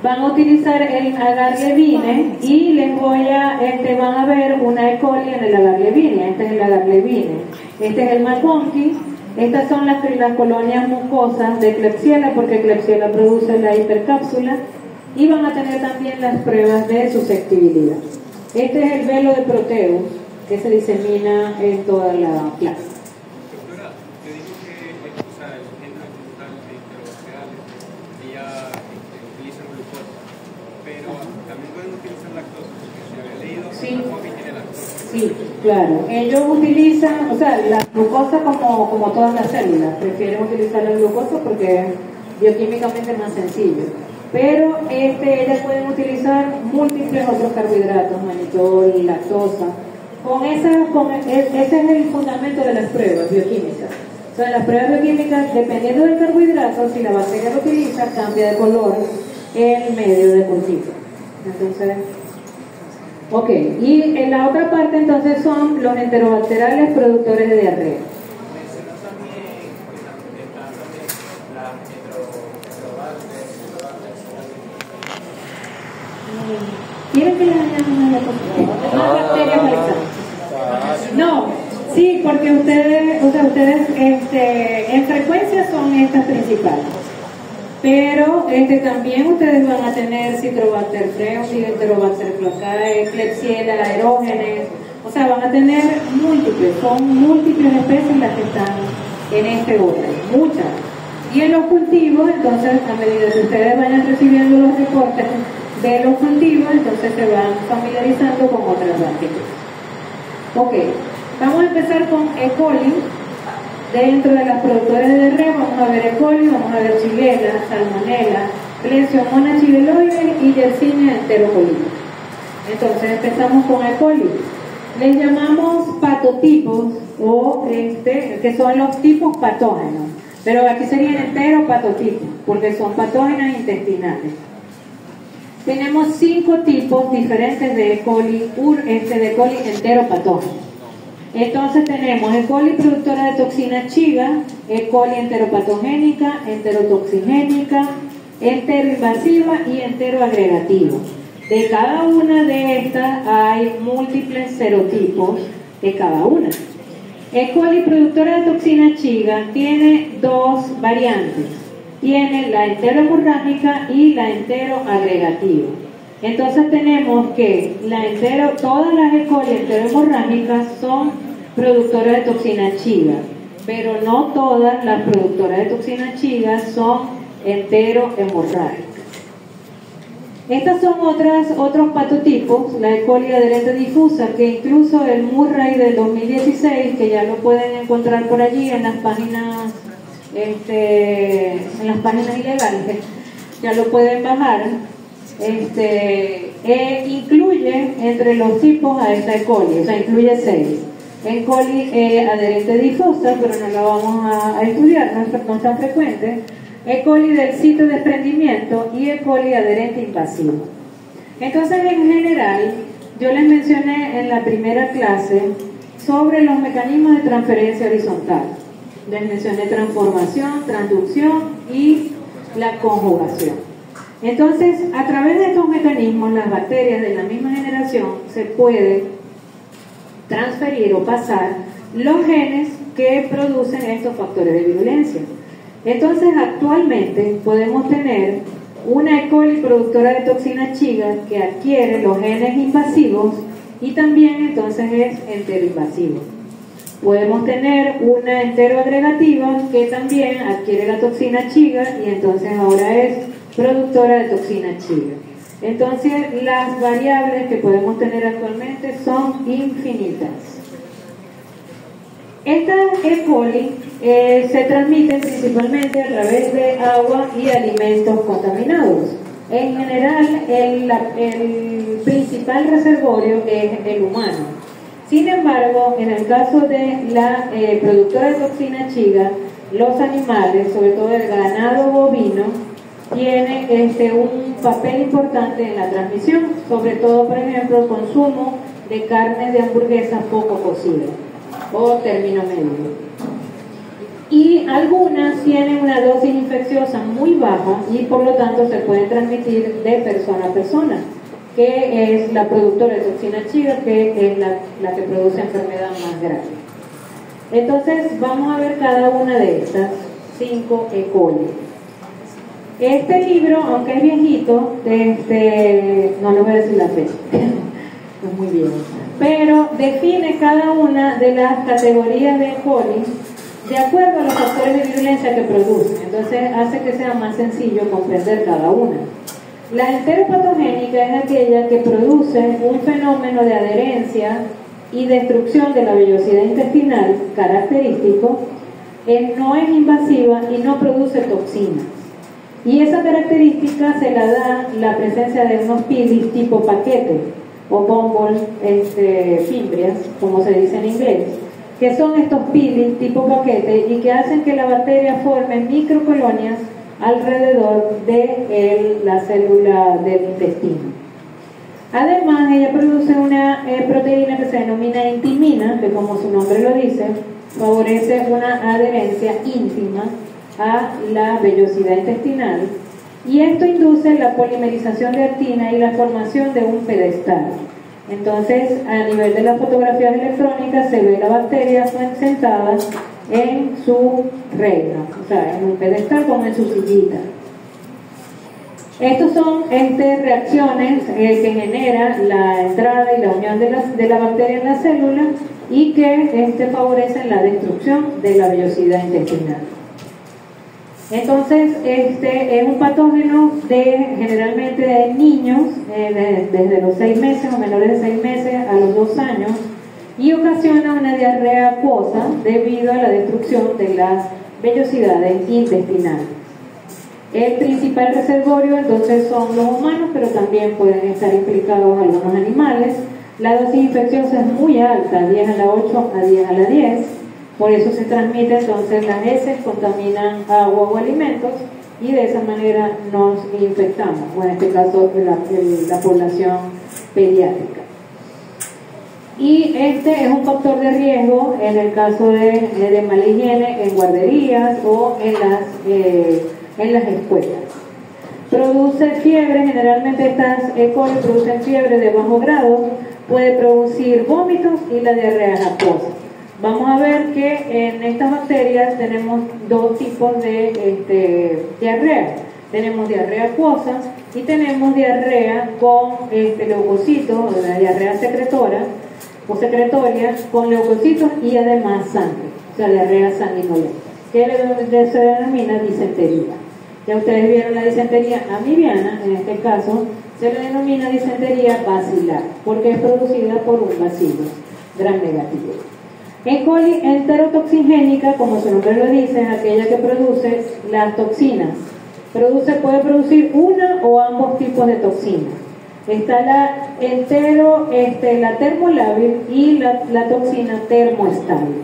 Speaker 1: Van a utilizar el agar Levine y les van a ver una E. coli en el agar Levine. Este es el agar Levine. Este es el McConkie. Estas son las colonias mucosas de Klebsiella, porque Klebsiella produce la hipercápsula, y van a tener también las pruebas de susceptibilidad. Este es el velo de Proteus que se disemina en toda la clase.
Speaker 3: Doctora, te digo que el género vegetal de interbacteriales, ya utilizan glucosa, pero también pueden utilizar lactosa, porque si había leído,
Speaker 1: Sí.
Speaker 3: McConkie tiene lactosa.
Speaker 1: Sí, claro. Ellos utilizan, la glucosa como todas las células, prefieren utilizar la glucosa porque bioquímicamente es más sencillo. Pero ellas pueden utilizar múltiples otros carbohidratos, manitol, lactosa, Ese es el fundamento de las pruebas bioquímicas. O sea, las pruebas bioquímicas, dependiendo del carbohidrato, si la bacteria lo utiliza, cambia de color el medio de cultivo. Entonces, ok. Y en la otra parte, entonces, son los enterobacteriales productores de diarrea. ¿Quieren que les añadamos una diapositiva? Las bacterias laxantes. No, sí, porque ustedes en frecuencia son estas principales. Pero también ustedes van a tener Citrobacter freus, Enterobacter floccae, Klebsiella aerógenes. O sea, van a tener son múltiples especies las que están en este orden, muchas. Y en los cultivos, entonces, a medida que ustedes vayan recibiendo los reportes de los cultivos, entonces se van familiarizando con otras bacterias. Ok, vamos a empezar con E. coli. Dentro de las productores de diarrea vamos a ver E. coli, vamos a ver Shigella, Salmonella, Klebsiella chileloides y Yersinia enterocolitis. Entonces empezamos con E. coli. Les llamamos patotipos o que son los tipos patógenos, pero aquí serían enteropatotipos porque son patógenos intestinales. Tenemos 5 tipos diferentes de E. coli, de E. coli enteropatógenos. Entonces tenemos E. coli productora de toxina chiga, E. coli enteropatogénica, enterotoxigénica, enteroinvasiva y enteroagregativa. De cada una de estas hay múltiples serotipos de cada una. E. coli productora de toxina chiga tiene 2 variantes. Tiene la enterohemorrágica y la enteroagregativa. Entonces tenemos que todas las E. coli enterohemorrágicas son productoras de toxina chiga, pero no todas las productoras de toxina chiga son enterohemorrágicas. Estas son otros patotipos, la E. coli adherente difusa, que incluso el Murray del 2016, que ya lo pueden encontrar por allí en las páginas ilegales, ya lo pueden bajar, incluye entre los tipos a esta E. coli, o sea, incluye 6. E. coli adherente difusa, pero no la vamos a estudiar, no es tan frecuente. E. coli del sitio de desprendimiento y E. coli adherente invasivo. Entonces, en general, yo les mencioné en la primera clase sobre los mecanismos de transferencia horizontal. Les mencioné transformación, transducción y la conjugación. Entonces, a través de estos mecanismos, las bacterias de la misma generación se puede transferir o pasar los genes que producen estos factores de virulencia. Entonces, actualmente podemos tener una E. coli productora de toxina chiga que adquiere los genes invasivos y también entonces es enteroinvasivo. Podemos tener una enteroagregativa que también adquiere la toxina chiga y entonces ahora es productora de toxina chiga. Entonces, las variables que podemos tener actualmente son infinitas. Estas E. coli se transmiten principalmente a través de agua y alimentos contaminados. En general, el principal reservorio es el humano. Sin embargo, en el caso de la productora de toxina chiga, los animales, sobre todo el ganado bovino, tiene un papel importante en la transmisión, sobre todo, por ejemplo, el consumo de carnes de hamburguesas poco cocidas o término medio. Y algunas tienen una dosis infecciosa muy baja y por lo tanto se pueden transmitir de persona a persona, que es la productora de toxina chiga, que es la que produce enfermedad más grave. Entonces vamos a ver cada una de estas 5 E. coli. Este libro, aunque es viejito, no les voy a decir la fecha, es muy viejo, pero define cada una de las categorías de E. coli de acuerdo a los factores de virulencia que producen. Entonces hace que sea más sencillo comprender cada una. La enteropatogénica es aquella que produce un fenómeno de adherencia y destrucción de la vellosidad intestinal característico, no es invasiva y no produce toxinas. Y esa característica se la da la presencia de unos pilis tipo paquete. o Bumble fimbrias, como se dice en inglés, que son estos peelings tipo paquete y que hacen que la bacteria forme microcolonias alrededor de la célula del intestino. Además, ella produce una proteína que se denomina intimina, que como su nombre lo dice, favorece una adherencia íntima a la vellosidad intestinal, y esto induce la polimerización de actina y la formación de un pedestal. Entonces, a nivel de las fotografías electrónicas se ve la bacteria sentada en su regla, o sea, en un pedestal como en su sillita. Estas son reacciones que genera la entrada y la unión de la bacteria en la célula y que favorecen la destrucción de la vellosidad intestinal. Entonces, es un patógeno generalmente de niños, desde los 6 meses o menores de 6 meses a los 2 años, y ocasiona una diarrea acuosa debido a la destrucción de las vellosidades intestinales. El principal reservorio entonces son los humanos, pero también pueden estar implicados algunos animales. La dosis infecciosa es muy alta, 10 a la 8 a 10 a la 10, por eso se transmite entonces las heces, contaminan agua o alimentos y de esa manera nos infectamos, o en este caso la población pediátrica. Y es un factor de riesgo en el caso de mala higiene en guarderías o en las escuelas. Produce fiebre, generalmente estas E. coli producen fiebre de bajo grado, puede producir vómitos y la diarrea acuosa. Vamos a ver que en estas bacterias tenemos dos tipos de diarrea. Tenemos diarrea acuosa y tenemos diarrea con leucocitos, la diarrea secretora o secretoria con leucocitos y además sangre, o sea, diarrea sanguinolenta, que se denomina disentería. Ya ustedes vieron la disentería amibiana, en este caso se le denomina disentería bacilar, porque es producida por un bacilo gram negativo. E. coli enterotoxigénica, como su nombre lo dice, es aquella que produce las toxinas. Puede producir una o ambos tipos de toxinas. Está la termolábil y la toxina termoestable.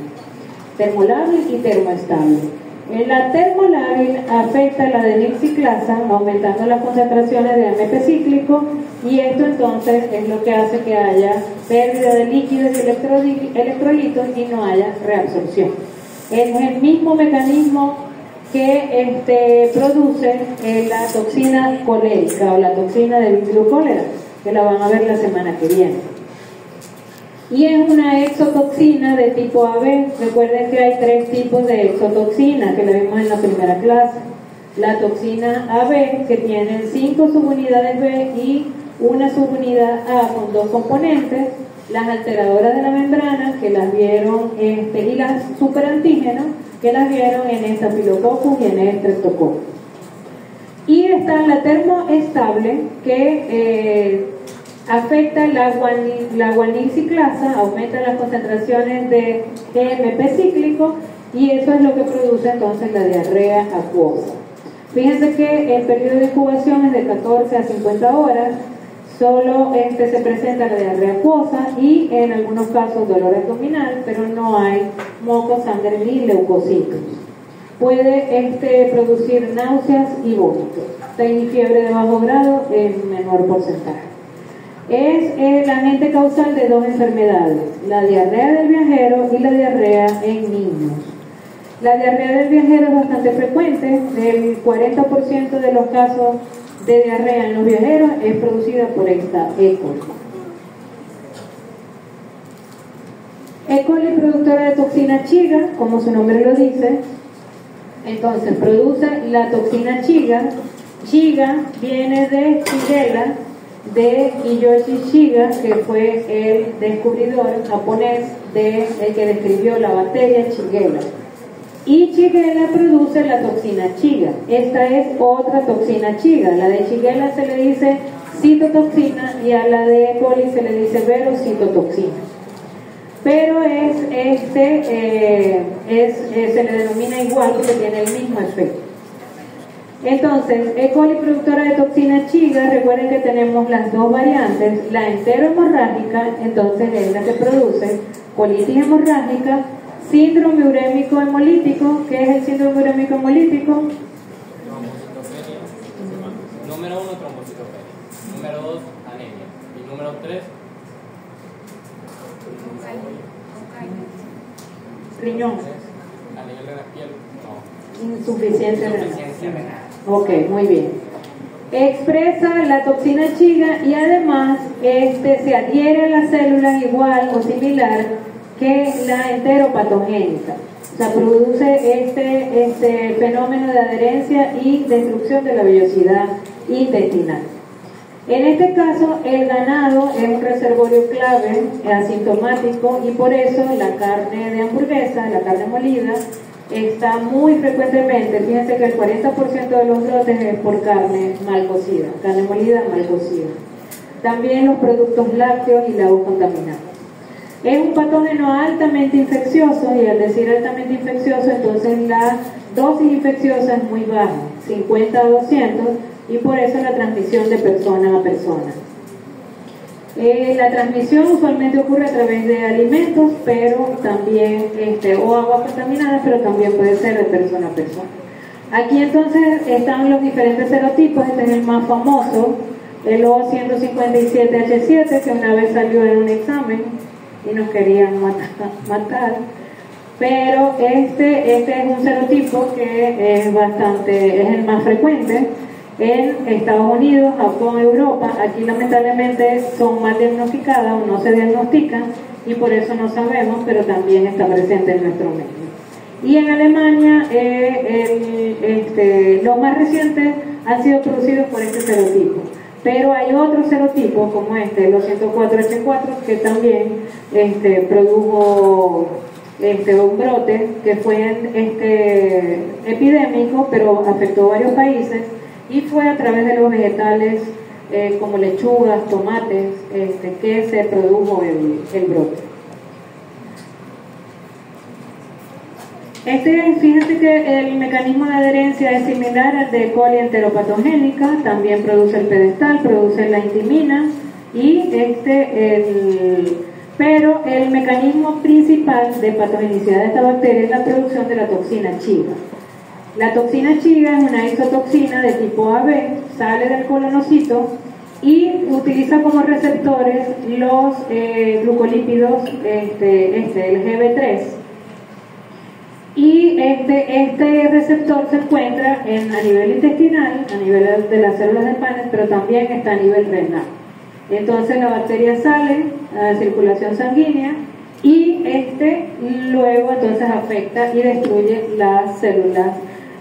Speaker 1: Termolábil y termoestable. La termolábil afecta la adenilciclasa, aumentando las concentraciones de AMP cíclico, y esto entonces es lo que hace que haya pérdida de líquidos y electrolitos y no haya reabsorción. Es el mismo mecanismo que produce la toxina colérica o la toxina de Bacillus cólera, que la van a ver la semana que viene. Y es una exotoxina de tipo AB. Recuerden que hay 3 tipos de exotoxinas que la vimos en la primera clase. La toxina AB, que tiene 5 subunidades B y una subunidad A con 2 componentes. Las alteradoras de la membrana, que las vieron, y las superantígenos, que las vieron en Staphylococcus y en Streptococcus. Y está la termoestable, que afecta la guanilciclasa, aumenta las concentraciones de TMP cíclico y eso es lo que produce entonces la diarrea acuosa. Fíjense que el periodo de incubación es de 14 a 50 horas, solo se presenta la diarrea acuosa y en algunos casos dolor abdominal, pero no hay moco, sangre ni leucocitos. Puede producir náuseas y vómitos. Y fiebre de bajo grado en menor porcentaje. Es el agente causal de 2 enfermedades, la diarrea del viajero y la diarrea en niños. La diarrea del viajero es bastante frecuente, el 40% de los casos de diarrea en los viajeros es producida por esta E. coli. E. coli es productora de toxina chiga, como su nombre lo dice. Entonces produce la toxina chiga. Chiga viene de Shigella, de Kiyoshi Shiga, que fue el descubridor japonés el que describió la bacteria Shigella. Y Shigella produce la toxina chiga. Esta es otra toxina chiga. La de Shigella se le dice citotoxina y a la de E. coli se le dice verocitotoxina. Pero se le denomina igual porque tiene el mismo efecto. Entonces, E. coli productora de toxina chiga, recuerden que tenemos las dos variantes, la enterohemorrágica, entonces es la que produce colitis hemorrágica, síndrome urémico hemolítico. ¿Qué es el síndrome urémico hemolítico?
Speaker 5: Trombocitopenia. Número 1, trombocitopenia. Número 2, anemia. Y número 3,
Speaker 1: Riñón.
Speaker 5: a nivel de la piel, no.
Speaker 1: Insuficiencia renal.
Speaker 5: Insuficiencia renal.
Speaker 1: Ok, muy bien. Expresa la toxina chiga y además se adhiere a las células igual o similar que la enteropatogénica. O sea, produce este fenómeno de adherencia y destrucción de la vellosidad intestinal. En este caso, el ganado es un reservorio clave, asintomático, y por eso la carne de hamburguesa, la carne molida, está muy frecuentemente, fíjense que el 40% de los lotes es por carne mal cocida, carne molida mal cocida. También los productos lácteos y la agua contaminada. Es un patógeno altamente infeccioso, y al decir altamente infeccioso, entonces la dosis infecciosa es muy baja, 50 a 200, y por eso la transmisión de persona a persona. La transmisión usualmente ocurre a través de alimentos, pero también, o agua contaminada, pero también puede ser de persona a persona. Aquí entonces están los diferentes serotipos. Este es el más famoso, el O157H7, que una vez salió en un examen y nos querían matar. Pero este es un serotipo que es el más frecuente en Estados Unidos, Japón, Europa. Aquí lamentablemente son mal diagnosticadas o no se diagnostican y por eso no sabemos, pero también está presente en nuestro medio. Y en Alemania los más recientes han sido producidos por este serotipo, pero hay otros serotipos como el 104H4, que también produjo un brote que fue epidémico, pero afectó varios países, y fue a través de los vegetales como lechugas, tomates, que se produjo el brote. Fíjense que el mecanismo de adherencia es similar al de E. coli enteropatogénica, también produce el pedestal, produce la intimina, pero el mecanismo principal de patogenicidad de esta bacteria es la producción de la toxina chiga. La toxina chiga es una isotoxina de tipo AB, sale del colonocito y utiliza como receptores los glucolípidos, el GB3. Y este receptor se encuentra a nivel intestinal, a nivel de las células de Paneth, pero también está a nivel renal. Entonces la bacteria sale a la circulación sanguínea y luego entonces afecta y destruye las células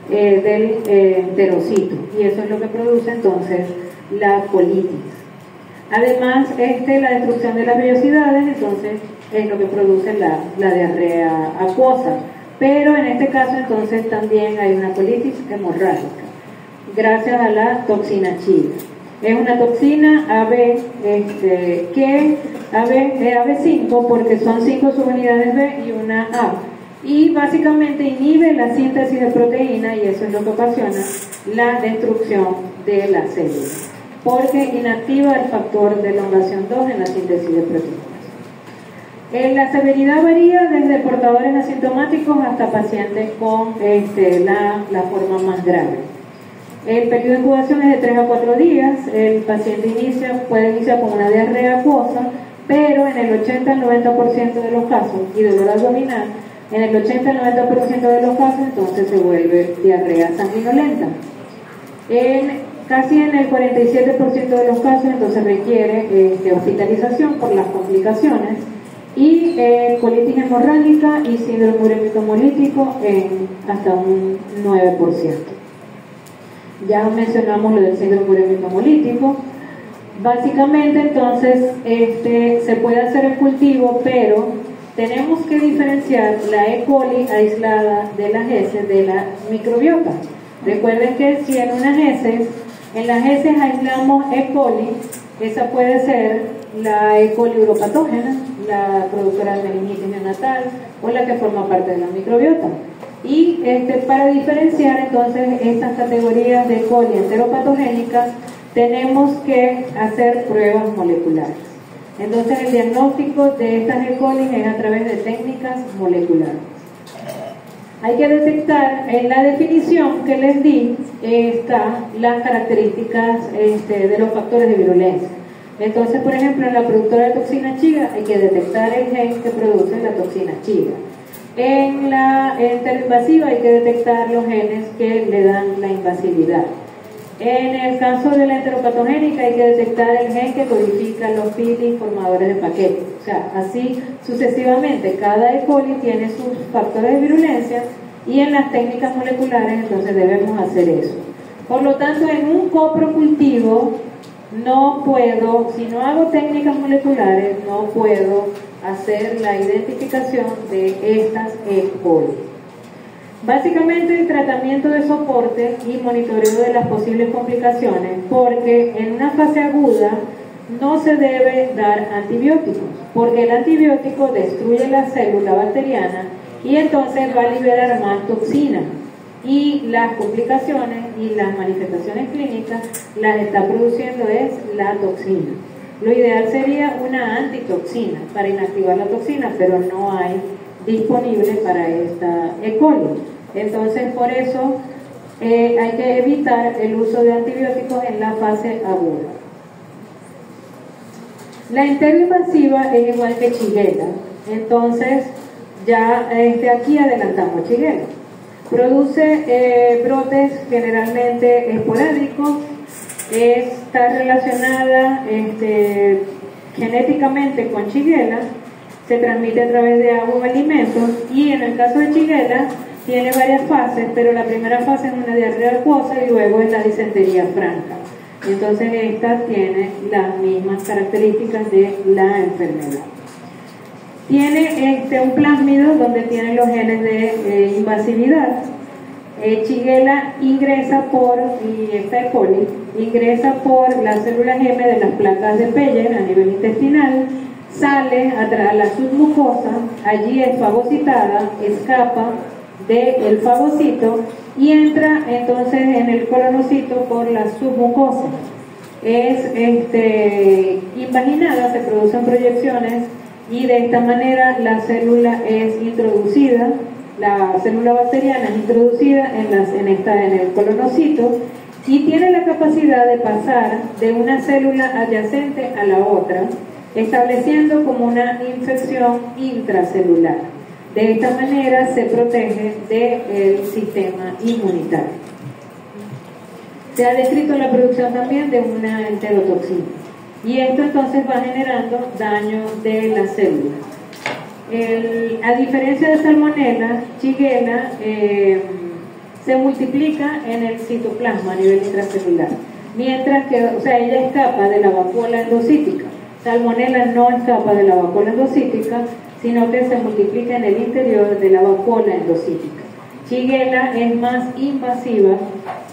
Speaker 1: del enterocito, y eso es lo que produce entonces la colitis. Además, la destrucción de las vellosidades entonces es lo que produce la diarrea acuosa, pero en este caso entonces también hay una colitis hemorrágica gracias a la toxina chiga. Es una toxina AB, AB5, porque son 5 subunidades B y una A, y básicamente inhibe la síntesis de proteína, y eso es lo que ocasiona la destrucción de la célula, porque inactiva el factor de elongación 2 en la síntesis de proteínas. La severidad varía desde portadores asintomáticos hasta pacientes con la forma más grave. El periodo de incubación es de 3 a 4 días. El paciente puede iniciar con una diarrea acuosa, pero en el 80 al 90% de los casos, y dolor abdominal, en el 80 al 90% de los casos entonces se vuelve diarrea sanguinolenta. Casi en el 47% de los casos entonces requiere hospitalización por las complicaciones, y colitis hemorrágica y síndrome urémico hemolítico en hasta un 9%. Ya mencionamos lo del síndrome urémico hemolítico. Básicamente entonces se puede hacer el cultivo, pero tenemos que diferenciar la E. coli aislada de las heces de la microbiota. Recuerden que si en las heces aislamos E. coli, esa puede ser la E. coli uropatógena, la productora de meningitis neonatal, o la que forma parte de la microbiota. Y para diferenciar entonces estas categorías de E. coli enteropatogénicas, tenemos que hacer pruebas moleculares. Entonces el diagnóstico de estas E. coli es a través de técnicas moleculares. Hay que detectar, en la definición que les di, están las características de los factores de virulencia. Entonces, por ejemplo, en la productora de toxina chiga hay que detectar el gen que produce la toxina chiga. En la enteroinvasiva hay que detectar los genes que le dan la invasividad. En el caso de la enteropatogénica hay que detectar el gen que codifica los peelings formadores de paquetes. O sea, así sucesivamente, cada E. coli tiene sus factores de virulencia y en las técnicas moleculares entonces debemos hacer eso. Por lo tanto, en un coprocultivo no puedo, si no hago técnicas moleculares, no puedo hacer la identificación de estas E. coli. Básicamente el tratamiento de soporte y monitoreo de las posibles complicaciones, porque en una fase aguda no se debe dar antibióticos, porque el antibiótico destruye la célula bacteriana y entonces va a liberar más toxina, y las complicaciones y las manifestaciones clínicas las está produciendo es la toxina. Lo ideal sería una antitoxina para inactivar la toxina, pero no hay disponible para esta E. coli. Entonces, por eso hay que evitar el uso de antibióticos en la fase aguda. La enteroinvasiva es igual que Shigella, entonces ya aquí adelantamos Shigella. Produce brotes generalmente esporádicos, está relacionada genéticamente con Shigella, se transmite a través de agua o alimentos, y en el caso de Shigella tiene varias fases, pero la primera fase es una diarrea acuosa y luego es la disentería franca. Entonces esta tiene las mismas características de la enfermedad. Tiene un plásmido donde tiene los genes de invasividad. Shigella ingresa y esta E. coli ingresa por las células M de las placas de Peyer a nivel intestinal, sale a la submucosa, allí es fagocitada, escapa del fagocito y entra entonces en el colonocito por la submucosa. Es invaginada, se producen proyecciones y de esta manera la célula es introducida, la célula bacteriana es introducida en el colonocito y tiene la capacidad de pasar de una célula adyacente a la otra, estableciendo como una infección intracelular. De esta manera se protege del sistema inmunitario. Se ha descrito la producción también de una enterotoxina y esto entonces va generando daño de la célula. A diferencia de Salmonella, Shigella se multiplica en el citoplasma a nivel intracelular, mientras que, ella escapa de la vacuola endocítica. Salmonella no escapa de la vacuola endocítica, sino que se multiplica en el interior de la vacuola endocítica. Shigella es más invasiva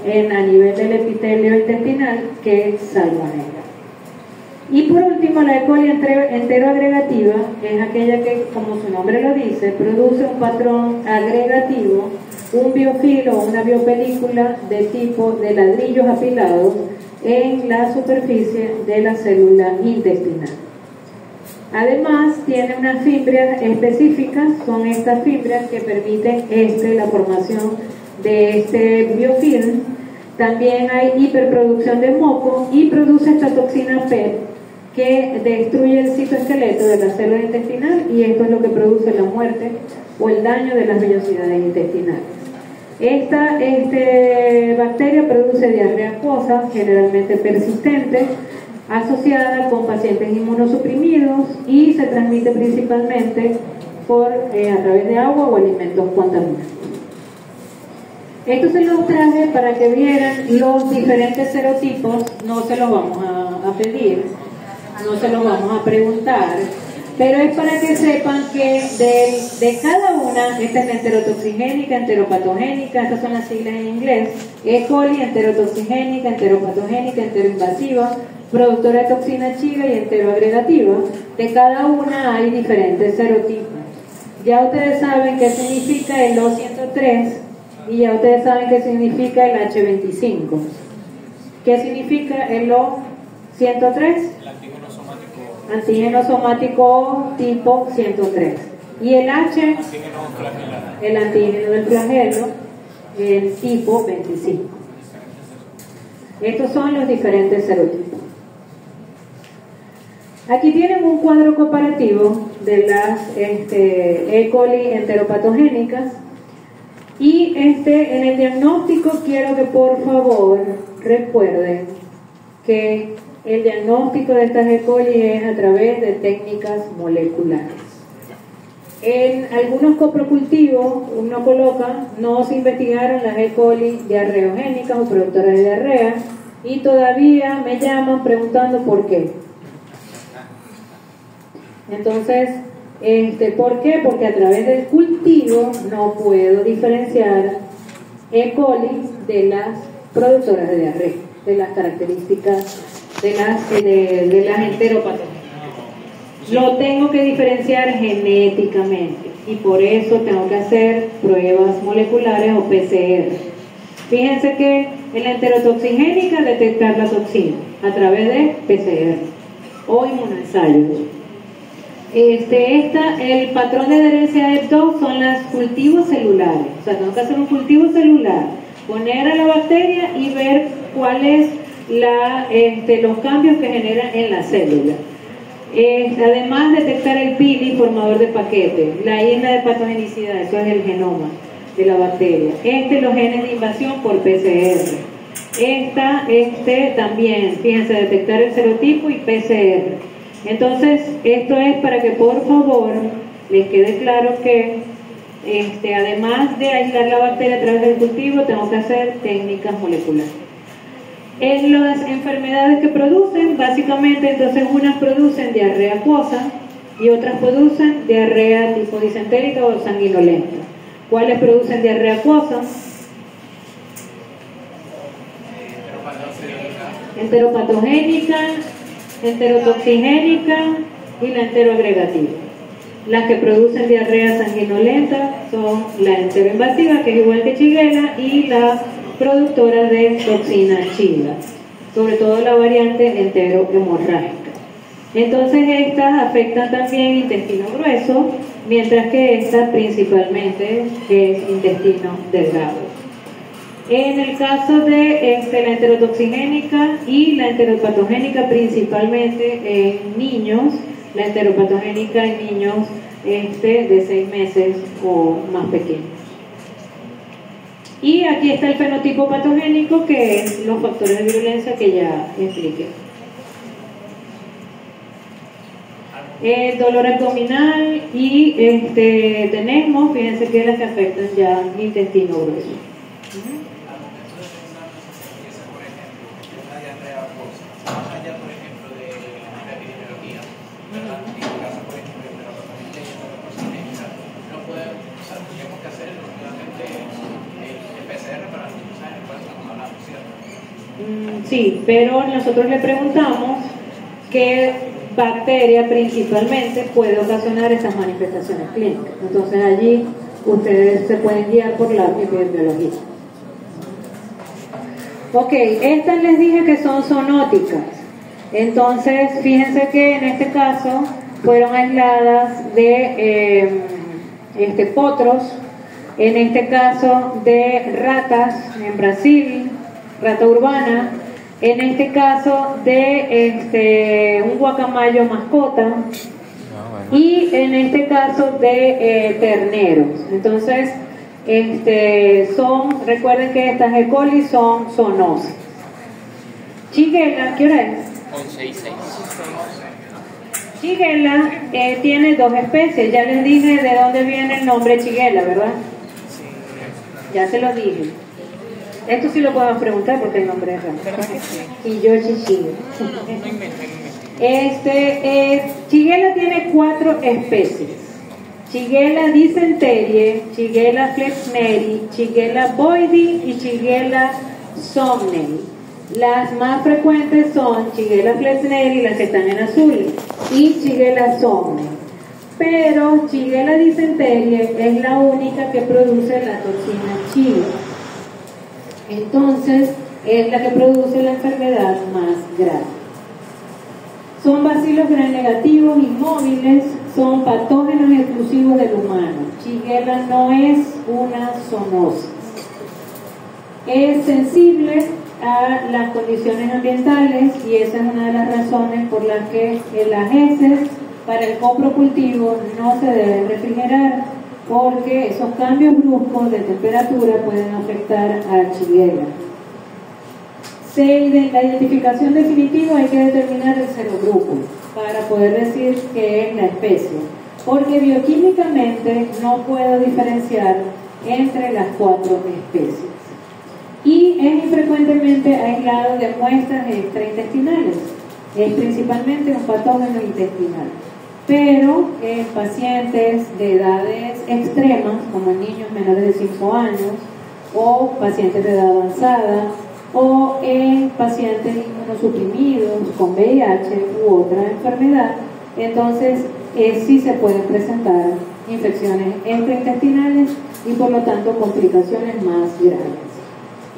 Speaker 1: a nivel del epitelio intestinal que Salmonella. Y por último, la E. coli enteroagregativa es aquella que, como su nombre lo dice, produce un patrón agregativo, un biofilo o una biopelícula de tipo de ladrillos apilados en la superficie de la célula intestinal. Además, tiene unas fimbrias específicas, son estas fimbrias que permiten la formación de este biofilm. También hay hiperproducción de moco y produce esta toxina P que destruye el citoesqueleto de la célula intestinal y esto es lo que produce la muerte o el daño de las vellosidades intestinales. Esta bacteria produce diarrea acuosa, generalmente persistente, asociada con pacientes inmunosuprimidos y se transmite principalmente a través de agua o alimentos contaminados. Esto se los traje para que vieran los diferentes serotipos, no se los vamos a pedir, no se los vamos a preguntar, pero es para que sepan que de cada una, esta es la enterotoxigénica, enteropatogénica, estas son las siglas en inglés, E. coli, enterotoxigénica, enteropatogénica, enteroinvasiva, productora de toxina chiga y enteroagregativa, de cada una hay diferentes serotipos. Ya ustedes saben qué significa el O103 y ya ustedes saben qué significa el H25. ¿Qué significa el O103?
Speaker 5: El antígeno somático.
Speaker 1: Antígeno somático tipo 103. Y el H,
Speaker 5: Antígeno flagelar.
Speaker 1: el antígeno del flagelo, el tipo 25. Estos son los diferentes serotipos. Aquí tienen un cuadro comparativo de las E. coli enteropatogénicas y en el diagnóstico quiero que por favor recuerden que el diagnóstico de estas E. coli es a través de técnicas moleculares. En algunos coprocultivos uno coloca, no se investigaron las E. coli diarreogénicas o productoras de diarrea y todavía me llaman preguntando por qué. Entonces, ¿por qué? Porque a través del cultivo no puedo diferenciar E. coli de las productoras de diarrea, de las características de las enteropatogénicas. Lo tengo que diferenciar genéticamente y por eso tengo que hacer pruebas moleculares o PCR. Fíjense que en la enterotoxigénica detectar la toxina a través de PCR o inmunoensayos. El patrón de adherencia de EBDO son los cultivos celulares. O sea, tengo que hacer un cultivo celular, poner a la bacteria y ver cuáles los cambios que generan en la célula. Además, detectar el pili formador de paquete, la isla de patogenicidad, eso es el genoma de la bacteria. Los genes de invasión por PCR. También, fíjense, detectar el serotipo y PCR. Entonces, esto es para que por favor les quede claro que además de aislar la bacteria a través del cultivo, tengo que hacer técnicas moleculares. En las enfermedades que producen, básicamente, entonces unas producen diarrea acuosa y otras producen diarrea tipo disentérica o sanguinolenta. ¿Cuáles producen diarrea acuosa? Enteropatogénica, enterotoxigénica y la enteroagregativa. Las que producen diarrea sanguinolenta son la enteroinvasiva, que es igual que Shigella, y la productora de toxina Chiga, sobre todo la variante enterohemorrágica. Entonces estas afectan también intestino grueso, mientras que esta principalmente es intestino delgado. En el caso de la enterotoxigénica y la enteropatogénica, principalmente en niños, la enteropatogénica en niños de 6 meses o más pequeños. Y aquí está el fenotipo patogénico, que es los factores de virulencia que ya expliqué. El dolor abdominal y tenemos, fíjense que las que afectan ya intestino grueso. Sí, pero nosotros le preguntamos qué bacteria principalmente puede ocasionar esas manifestaciones clínicas. Entonces allí ustedes se pueden guiar por la epidemiología. Ok, estas les dije que son zoonóticas. Entonces fíjense que en este caso fueron aisladas de potros, en este caso de ratas en Brasil, rata urbana, en este caso de un guacamayo mascota y en este caso de terneros. Entonces recuerden que estas E. coli son zoonosis. Shigella, ¿qué hora es?
Speaker 5: 11:06.
Speaker 1: Shigella tiene 2 especies. Ya les dije de dónde viene el nombre Shigella, ¿verdad? Ya se lo dije. Esto sí lo podemos preguntar porque el nombre es raro. Y yo Shigella. Shigella tiene 4 especies. Shigella dysenterie, Shigella flexneri, Shigella boydii y Shigella somnei. Las más frecuentes son Shigella flexneri, las que están en azul, y Shigella somnei. Pero Shigella dysenterie es la única que produce la toxina Shiga. Entonces, es la que produce la enfermedad más grave. Son bacilos gram negativos inmóviles, son patógenos exclusivos del humano. Shigella no es una zoonosis. Es sensible a las condiciones ambientales y esa es una de las razones por las que las heces para el coprocultivo no se deben refrigerar, porque esos cambios bruscos de temperatura pueden afectar a Shigella. La identificación definitiva hay que determinar el serogrupo para poder decir qué es la especie, porque bioquímicamente no puedo diferenciar entre las 4 especies. Y es infrecuentemente aislado de muestras extraintestinales, es principalmente un patógeno intestinal, pero en pacientes de edades extremas, como en niños menores de 5 años, o pacientes de edad avanzada, o en pacientes inmunosuprimidos con VIH u otra enfermedad, entonces sí se pueden presentar infecciones extraintestinales y por lo tanto complicaciones más graves.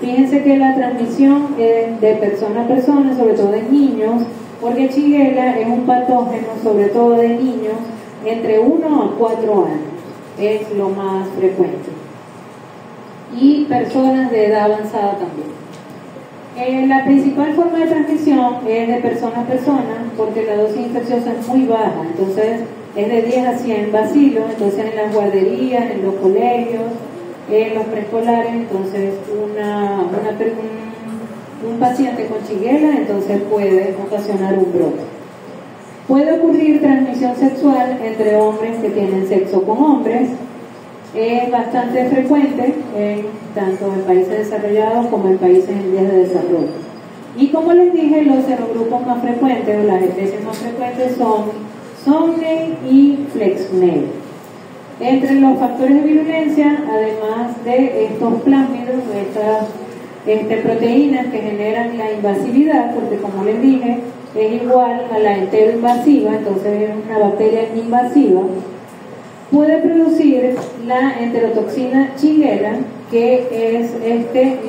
Speaker 1: Fíjense que la transmisión es de persona a persona, sobre todo en niños, porque Shigella es un patógeno, sobre todo de niños, entre 1 a 4 años, es lo más frecuente. Y personas de edad avanzada también. La principal forma de transmisión es de persona a persona, porque la dosis infecciosa es muy baja, entonces es de 10 a 100 bacilos, entonces en las guarderías, en los colegios, en los preescolares, entonces un paciente con Shigella entonces puede ocasionar un brote. Puede ocurrir transmisión sexual entre hombres que tienen sexo con hombres, es bastante frecuente tanto en países desarrollados como en países en vías de desarrollo. Y como les dije, los serogrupos más frecuentes o las especies más frecuentes son Somnei y Flexnei. Entre los factores de virulencia, además de estos plásmidos, estas proteínas que generan la invasividad, porque como les dije, es igual a la enteroinvasiva, entonces es una bacteria invasiva, puede producir la enterotoxina Shigella, que es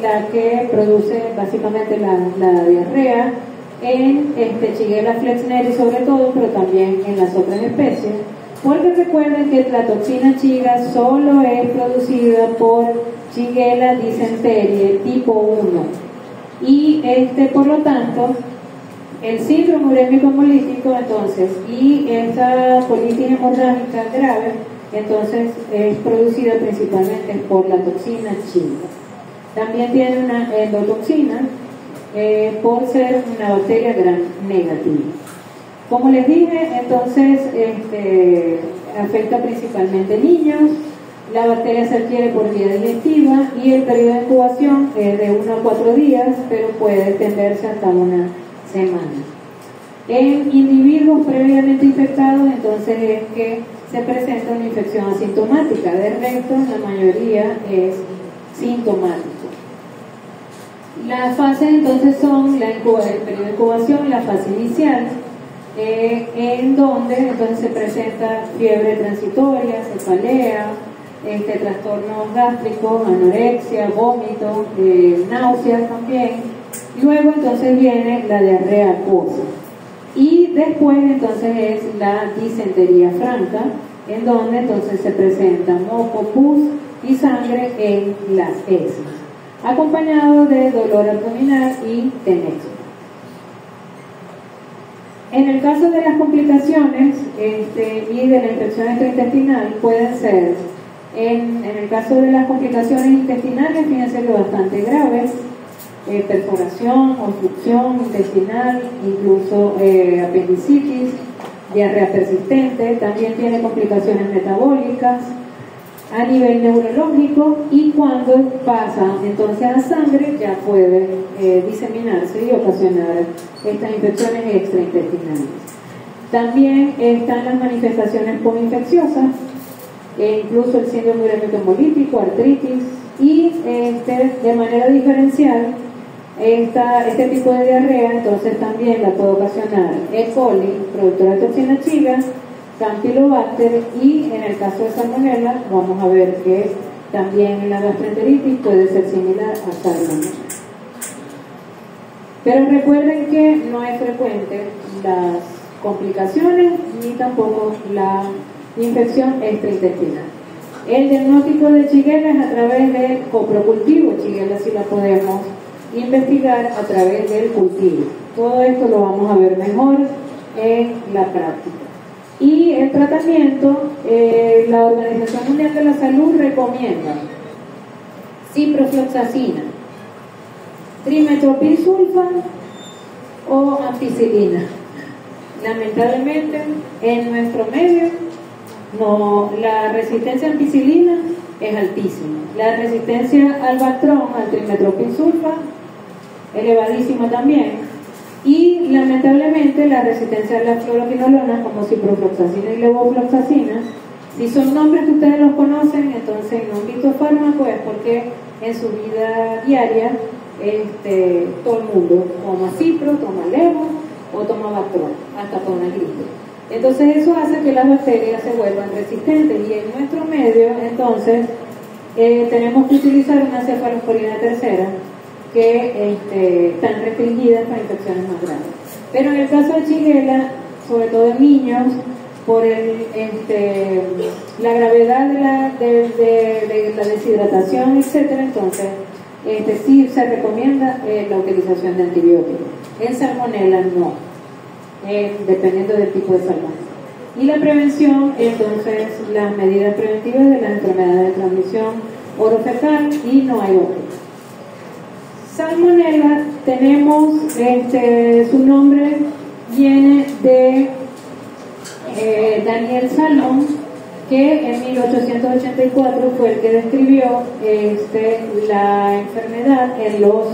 Speaker 1: la que produce básicamente la diarrea en Shigella flexneri sobre todo, pero también en las otras especies, porque recuerden que la toxina Shiga solo es producida por Shigella dysenterie tipo 1 y por lo tanto el síndrome urémico hemolítico entonces y esa colitis hemorrágica grave entonces es producida principalmente por la toxina Shiga. También tiene una endotoxina por ser una bacteria gram negativa. Como les dije, entonces afecta principalmente niños, la bacteria se adquiere por vía digestiva y el periodo de incubación es de 1 a 4 días, pero puede extenderse hasta 1 semana. En individuos previamente infectados, entonces es que se presenta una infección asintomática, de resto la mayoría es sintomático. Las fases entonces son el periodo de incubación, la fase inicial, en donde entonces se presenta fiebre transitoria, cefalea, trastornos gástricos, anorexia, vómito, náuseas también. Luego entonces viene la diarrea acuosa y después entonces es la disentería franca, en donde entonces se presenta moco, pus y sangre en las heces, acompañado de dolor abdominal y tenexo. En el caso de las complicaciones y de la infección extraintestinal pueden ser, en el caso de las complicaciones intestinales, fíjense que bastante graves, perforación, obstrucción intestinal, incluso apendicitis, diarrea persistente, también tiene complicaciones metabólicas a nivel neurológico y cuando pasa entonces a sangre ya puede diseminarse y ocasionar estas infecciones extraintestinales. También están las manifestaciones posinfecciosas, incluso el síndrome urémico hemolítico, artritis y de manera diferencial este tipo de diarrea entonces también la puede ocasionar E. coli, productora de toxina Shiga, Campylobacter, y en el caso de Salmonella vamos a ver que también la gastroenteritis puede ser similar a Salmonella. Pero recuerden que no es frecuente las complicaciones ni tampoco la infección extraintestinal. El diagnóstico de Shigella es a través del coprocultivo. Shigella sí la podemos investigar a través del cultivo. Todo esto lo vamos a ver mejor en la práctica. Y el tratamiento, la Organización Mundial de la Salud recomienda ciprofloxacina, trimethoprim-sulfa o ampicilina. Lamentablemente en nuestro medio la resistencia a ampicilina es altísima. La resistencia al Bactron, al trimethoprim-sulfa, elevadísima también. Y lamentablemente la resistencia a las fluoroquinolonas como ciprofloxacina y levofloxacina, si son nombres que ustedes los conocen, entonces no han visto fármaco, es porque en su vida diaria todo el mundo toma cipro, toma levo o toma Bactron, hasta con una gripe. Entonces eso hace que las bacterias se vuelvan resistentes, y en nuestro medio entonces tenemos que utilizar una cefalosporina tercera que están restringidas para infecciones más graves. Pero en el caso de Shigella, sobre todo en niños, por la gravedad de la deshidratación, etcétera, entonces sí se recomienda la utilización de antibióticos. En Salmonella no, dependiendo del tipo de salmonella. Y la prevención, entonces, las medidas preventivas de las enfermedades de transmisión orofecal, y no hay otro. Salmonella, tenemos su nombre viene de Daniel Salmon, que en 1884 fue el que describió la enfermedad en los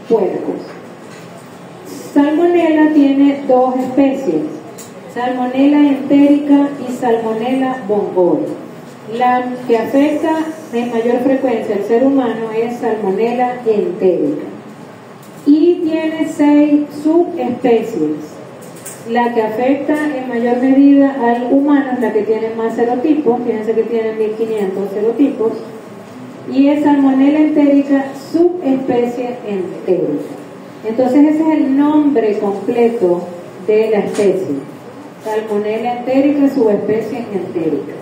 Speaker 1: puercos. Salmonella tiene dos especies, Salmonella entérica y Salmonella bongori. La que afecta en mayor frecuencia al ser humano es Salmonella entérica, y tiene 6 subespecies. La que afecta en mayor medida al humano es la que tiene más serotipos, fíjense que tiene 1500 serotipos, y es Salmonella entérica subespecie entérica. Entonces ese es el nombre completo de la especie, Salmonella entérica subespecie entérica.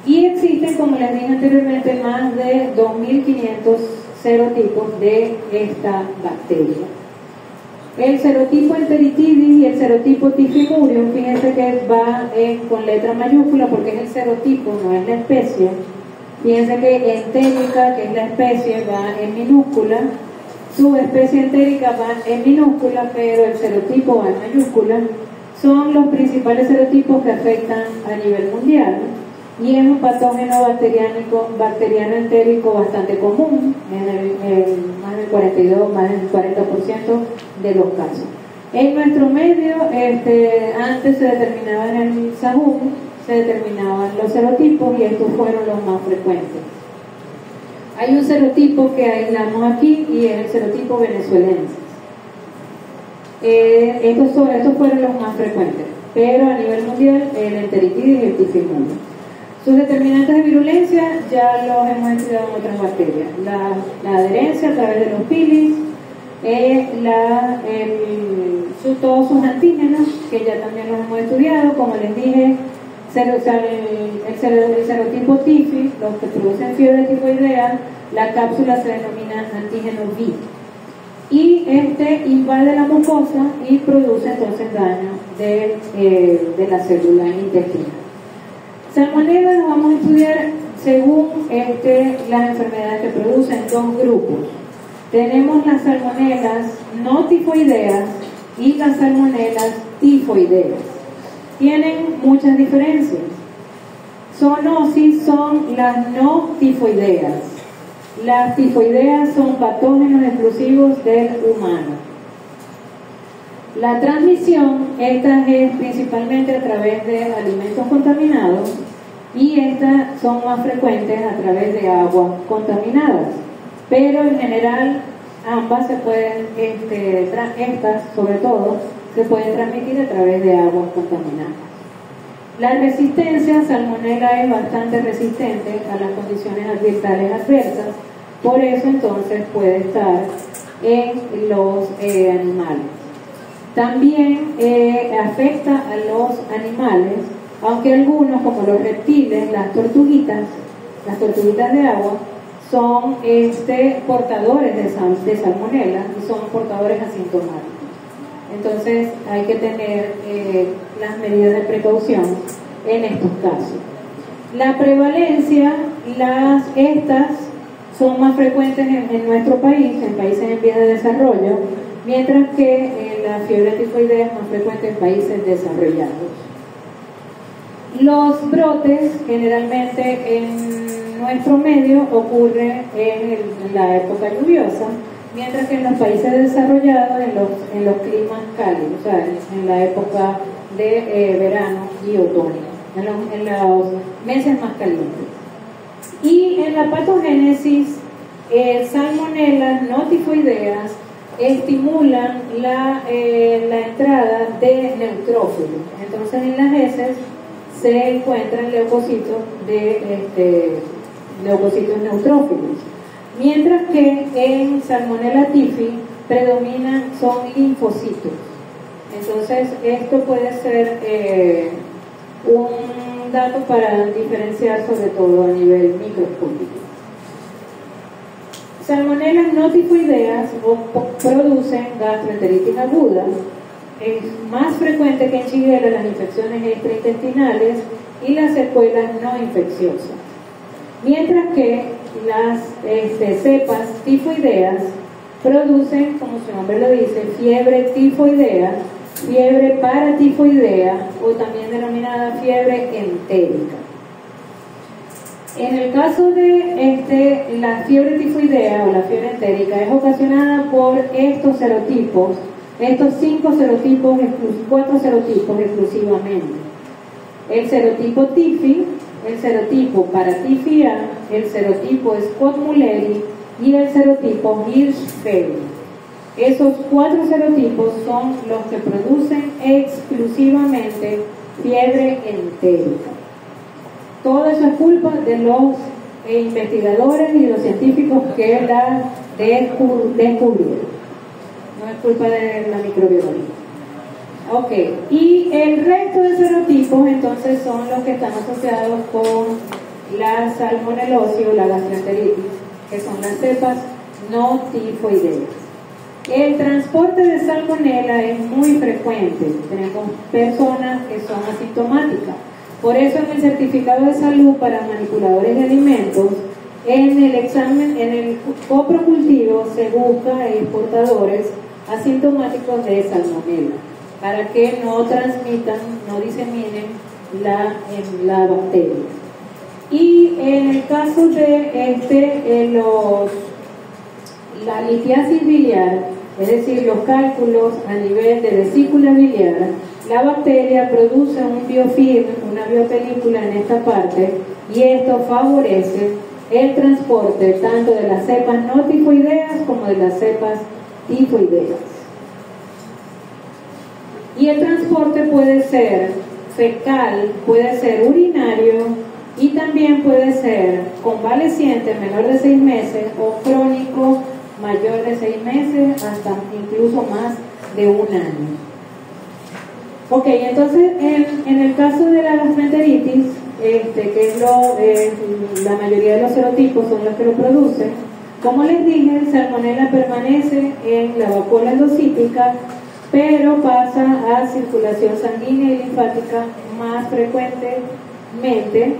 Speaker 1: Y existen, como les dije anteriormente, más de 2500 serotipos de esta bacteria. El serotipo enteritidis y el serotipo tifimurium, fíjense que va con letra mayúscula porque es el serotipo, no es la especie. Fíjense que entérica, que es la especie, va en minúscula, subespecie entérica va en minúscula, pero el serotipo va en mayúscula. Son los principales serotipos que afectan a nivel mundial, y es un patógeno bacteriano entérico bastante común en más del 42, más del 40% de los casos. En nuestro medio, antes se determinaba en el Sahum, se determinaban los serotipos, y estos fueron los más frecuentes. Hay un serotipo que aislamos aquí, y es el serotipo venezuelense. Estos fueron los más frecuentes, pero a nivel mundial el enteritidis y el tifimurium. Sus determinantes de virulencia ya los hemos estudiado en otras bacterias. La adherencia a través de los pilis, todos sus antígenos, que ya también los hemos estudiado, como les dije, el serotipo TIFI, los que producen fiebre tifoidea, la cápsula se denomina antígeno V. Y invade la mucosa y produce entonces daño de la célula intestinal. Salmonella lo vamos a estudiar según las enfermedades que producen dos grupos. Tenemos las salmonelas no tifoideas y las salmonelas tifoideas. Tienen muchas diferencias. Zoonosis son las no tifoideas. Las tifoideas son patógenos exclusivos del humano. La transmisión, esta es principalmente a través de alimentos contaminados, y estas son más frecuentes a través de aguas contaminadas. Pero en general ambas se pueden, estas sobre todo, se pueden transmitir a través de aguas contaminadas. La resistencia, Salmonella es bastante resistente a las condiciones ambientales adversas, por eso entonces puede estar en los animales. También afecta a los animales, aunque algunos, como los reptiles, las tortuguitas de agua, son portadores de salmonela y son portadores asintomáticos. Entonces hay que tener las medidas de precaución en estos casos. La prevalencia, estas son más frecuentes en nuestro país, en países en vías de desarrollo, mientras que la fiebre tifoidea es más frecuente en países desarrollados. Los brotes generalmente en nuestro medio ocurren en la época lluviosa, mientras que en los países desarrollados en los climas cálidos, o sea, en la época de verano y otoño, en los meses más calientes. Y en la patogénesis, Salmonella no tifoideas estimulan la entrada de neutrófilos. Entonces en las heces se encuentran leucocitos neutrófilos, mientras que en Salmonella typhi predominan son linfocitos. Entonces esto puede ser un dato para diferenciar, sobre todo a nivel microscópico. Salmonella no tifoideas producen gastroenteritis aguda. Es más frecuente que en Shigella las infecciones extraintestinales y las secuelas no infecciosas. Mientras que las cepas tifoideas producen, como su nombre lo dice, fiebre tifoidea, fiebre paratifoidea o también denominada fiebre entérica. En el caso de la fiebre tifoidea o la fiebre entérica es ocasionada por estos serotipos, estos 4 serotipos exclusivamente. El serotipo TIFI, el serotipo Paratifia, el serotipo Scott-Mulleri y el serotipo Hirschfeld. Esos 4 serotipos son los que producen exclusivamente fiebre entérica. Todo eso es culpa de los investigadores y de los científicos que la descubrieron. No es culpa de la microbiología. Ok, y el resto de serotipos entonces son los que están asociados con la salmonelosis o la gastroenteritis, que son las cepas no tifoideas. El transporte de salmonela es muy frecuente. Tenemos personas que son asintomáticas. Por eso en el certificado de salud para manipuladores de alimentos, en el examen, en el coprocultivo se busca exportadores asintomáticos de salmonela para que no transmitan, no diseminen la bacteria. Y en el caso de la litiasis biliar, es decir, los cálculos a nivel de vesícula biliar, la bacteria produce un biofilm, una biopelícula en esta parte, y esto favorece el transporte tanto de las cepas no tifoideas como de las cepas tifoideas. Y el transporte puede ser fecal, puede ser urinario y también puede ser convaleciente menor de 6 meses o crónico mayor de 6 meses hasta incluso más de 1 año. Ok, entonces en el caso de la gastroenteritis, que es la mayoría de los serotipos son los que lo producen, como les dije, el salmonella permanece en la vacuola endocítica, pero pasa a circulación sanguínea y linfática más frecuentemente,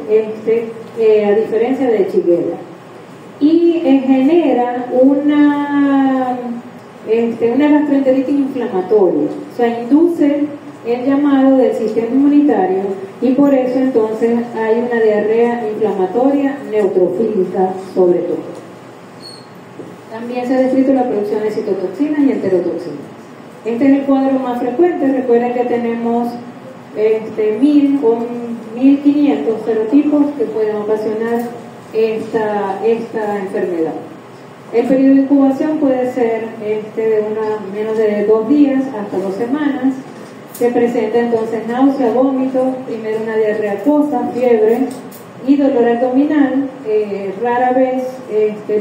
Speaker 1: a diferencia de Shigella. Y genera una gastroenteritis inflamatoria, o sea, induce el llamado del sistema inmunitario y por eso entonces hay una diarrea inflamatoria neutrofílica sobre todo. También se ha descrito la producción de citotoxinas y enterotoxinas. Este es el cuadro más frecuente. Recuerden que tenemos 1000 o 1500 serotipos que pueden ocasionar esta enfermedad. El periodo de incubación puede ser de menos de 2 días hasta 2 semanas. Se presenta entonces náusea, vómito, primero una diarrea acuosa, fiebre y dolor abdominal. Rara vez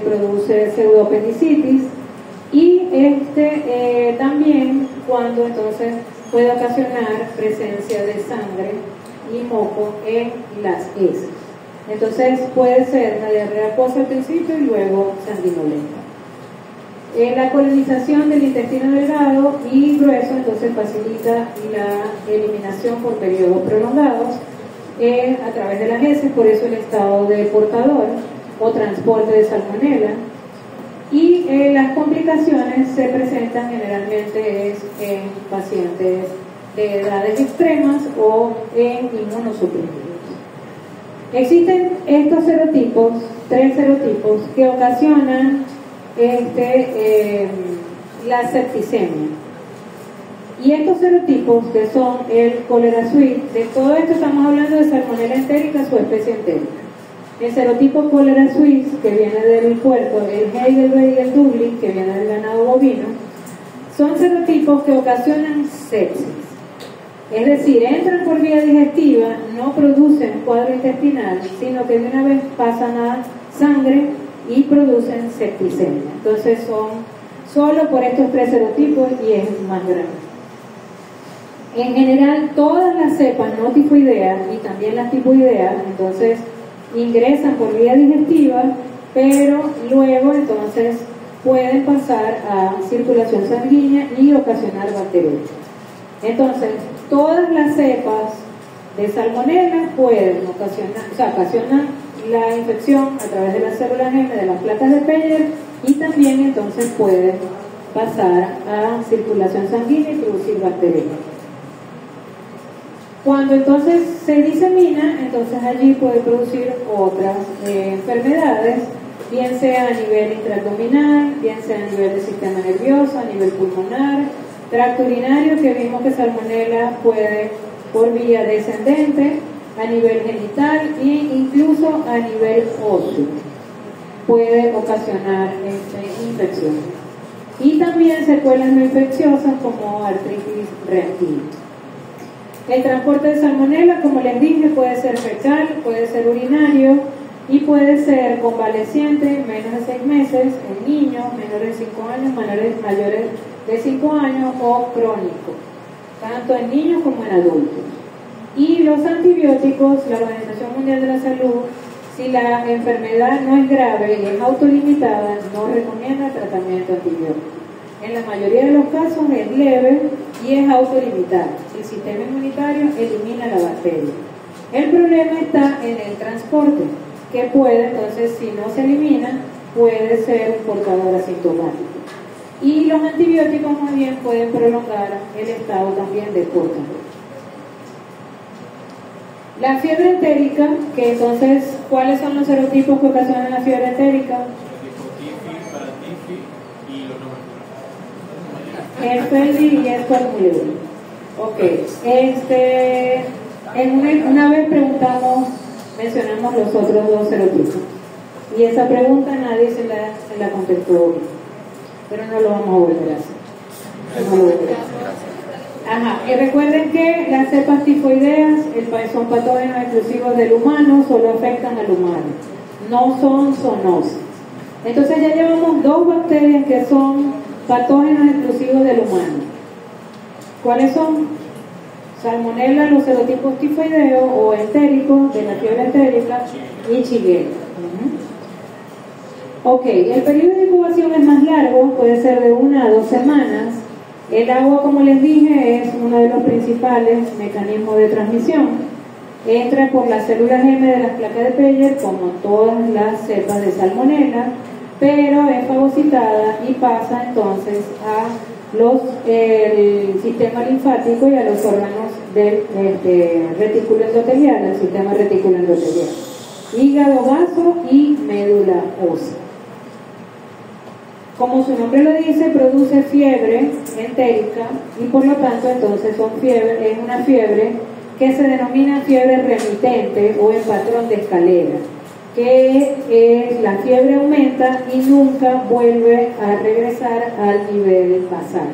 Speaker 1: produce pseudoapendicitis y también cuando entonces puede ocasionar presencia de sangre y moco en las heces. Entonces puede ser una diarrea acuosa al principio y luego sanguinolenta. La colonización del intestino delgado y grueso entonces facilita la eliminación por periodos prolongados a través de las heces, por eso el estado de portador o transporte de salmonela. Y las complicaciones se presentan generalmente en pacientes de edades extremas o en inmunosuprimidos. Existen estos serotipos, 3 serotipos, que ocasionan la septicemia. Y estos serotipos, que son el cólera suite, de todo esto estamos hablando de Salmonella entérica, su especie entérica. El serotipo cólera suisse, que viene del puerco, el Heidelberg y el Dublin, que viene del ganado bovino, son serotipos que ocasionan sepsis. Es decir, entran por vía digestiva, no producen cuadro intestinal, sino que de una vez pasan a sangre y producen septicemia. Entonces son solo por estos 3 serotipos y es más grave. En general, todas las cepas no tifoideas y también las tifoideas, entonces ingresan por vía digestiva, pero luego entonces pueden pasar a circulación sanguínea y ocasionar bacteriología. Entonces, todas las cepas de salmonella pueden ocasionan la infección a través de las células M de las placas de Peyer y también entonces pueden pasar a circulación sanguínea y producir bacterias. Cuando entonces se disemina, entonces allí puede producir otras enfermedades, bien sea a nivel intraabdominal, bien sea a nivel del sistema nervioso, a nivel pulmonar, tracto urinario, que vimos que salmonella puede por vía descendente, a nivel genital e incluso a nivel óseo puede ocasionar infecciones. Y también secuelas no infecciosas como artritis reactiva. El transporte de salmonella, como les dije, puede ser fecal, puede ser urinario y puede ser convaleciente, menos de 6 meses, en niños menores de 5 años, mayores de 5 años o crónico, tanto en niños como en adultos. Y los antibióticos, la Organización Mundial de la Salud, si la enfermedad no es grave y es autolimitada, no recomienda tratamiento antibiótico. En la mayoría de los casos es leve y es autolimitado. El sistema inmunitario elimina la bacteria. El problema está en el transporte, que puede, entonces, si no se elimina, puede ser un portador asintomático. Y los antibióticos más bien pueden prolongar el estado también de portador. La fiebre entérica, que entonces, ¿cuáles son los serotipos que ocasionan la fiebre entérica? El FELDI y el Formulidol. Ok. Una vez mencionamos los otros 2 serotipos. Y esa pregunta nadie se la contestó hoy. Pero no lo vamos a volver a hacer. Ajá, y recuerden que las cepas tifoideas son patógenos exclusivos del humano, solo afectan al humano, no son zoonoses. Entonces ya llevamos 2 bacterias que son patógenos exclusivos del humano. ¿Cuáles son? Salmonella, los serotipos tifoideos o entéricos de la fiebre entérica y Shigella. Ok, el periodo de incubación es más largo, puede ser de 1 a 2 semanas. El agua, como les dije, es uno de los principales mecanismos de transmisión. Entra por las células M de las placas de Peyer, como todas las cepas de salmonella, pero es fagocitada y pasa entonces el sistema linfático y a los órganos del retículo endotelial, el sistema retículo endotelial, hígado, vaso y médula ósea. Como su nombre lo dice, produce fiebre entérica y por lo tanto entonces es una fiebre que se denomina fiebre remitente o en patrón de escalera, que la fiebre aumenta y nunca vuelve a regresar al nivel basal.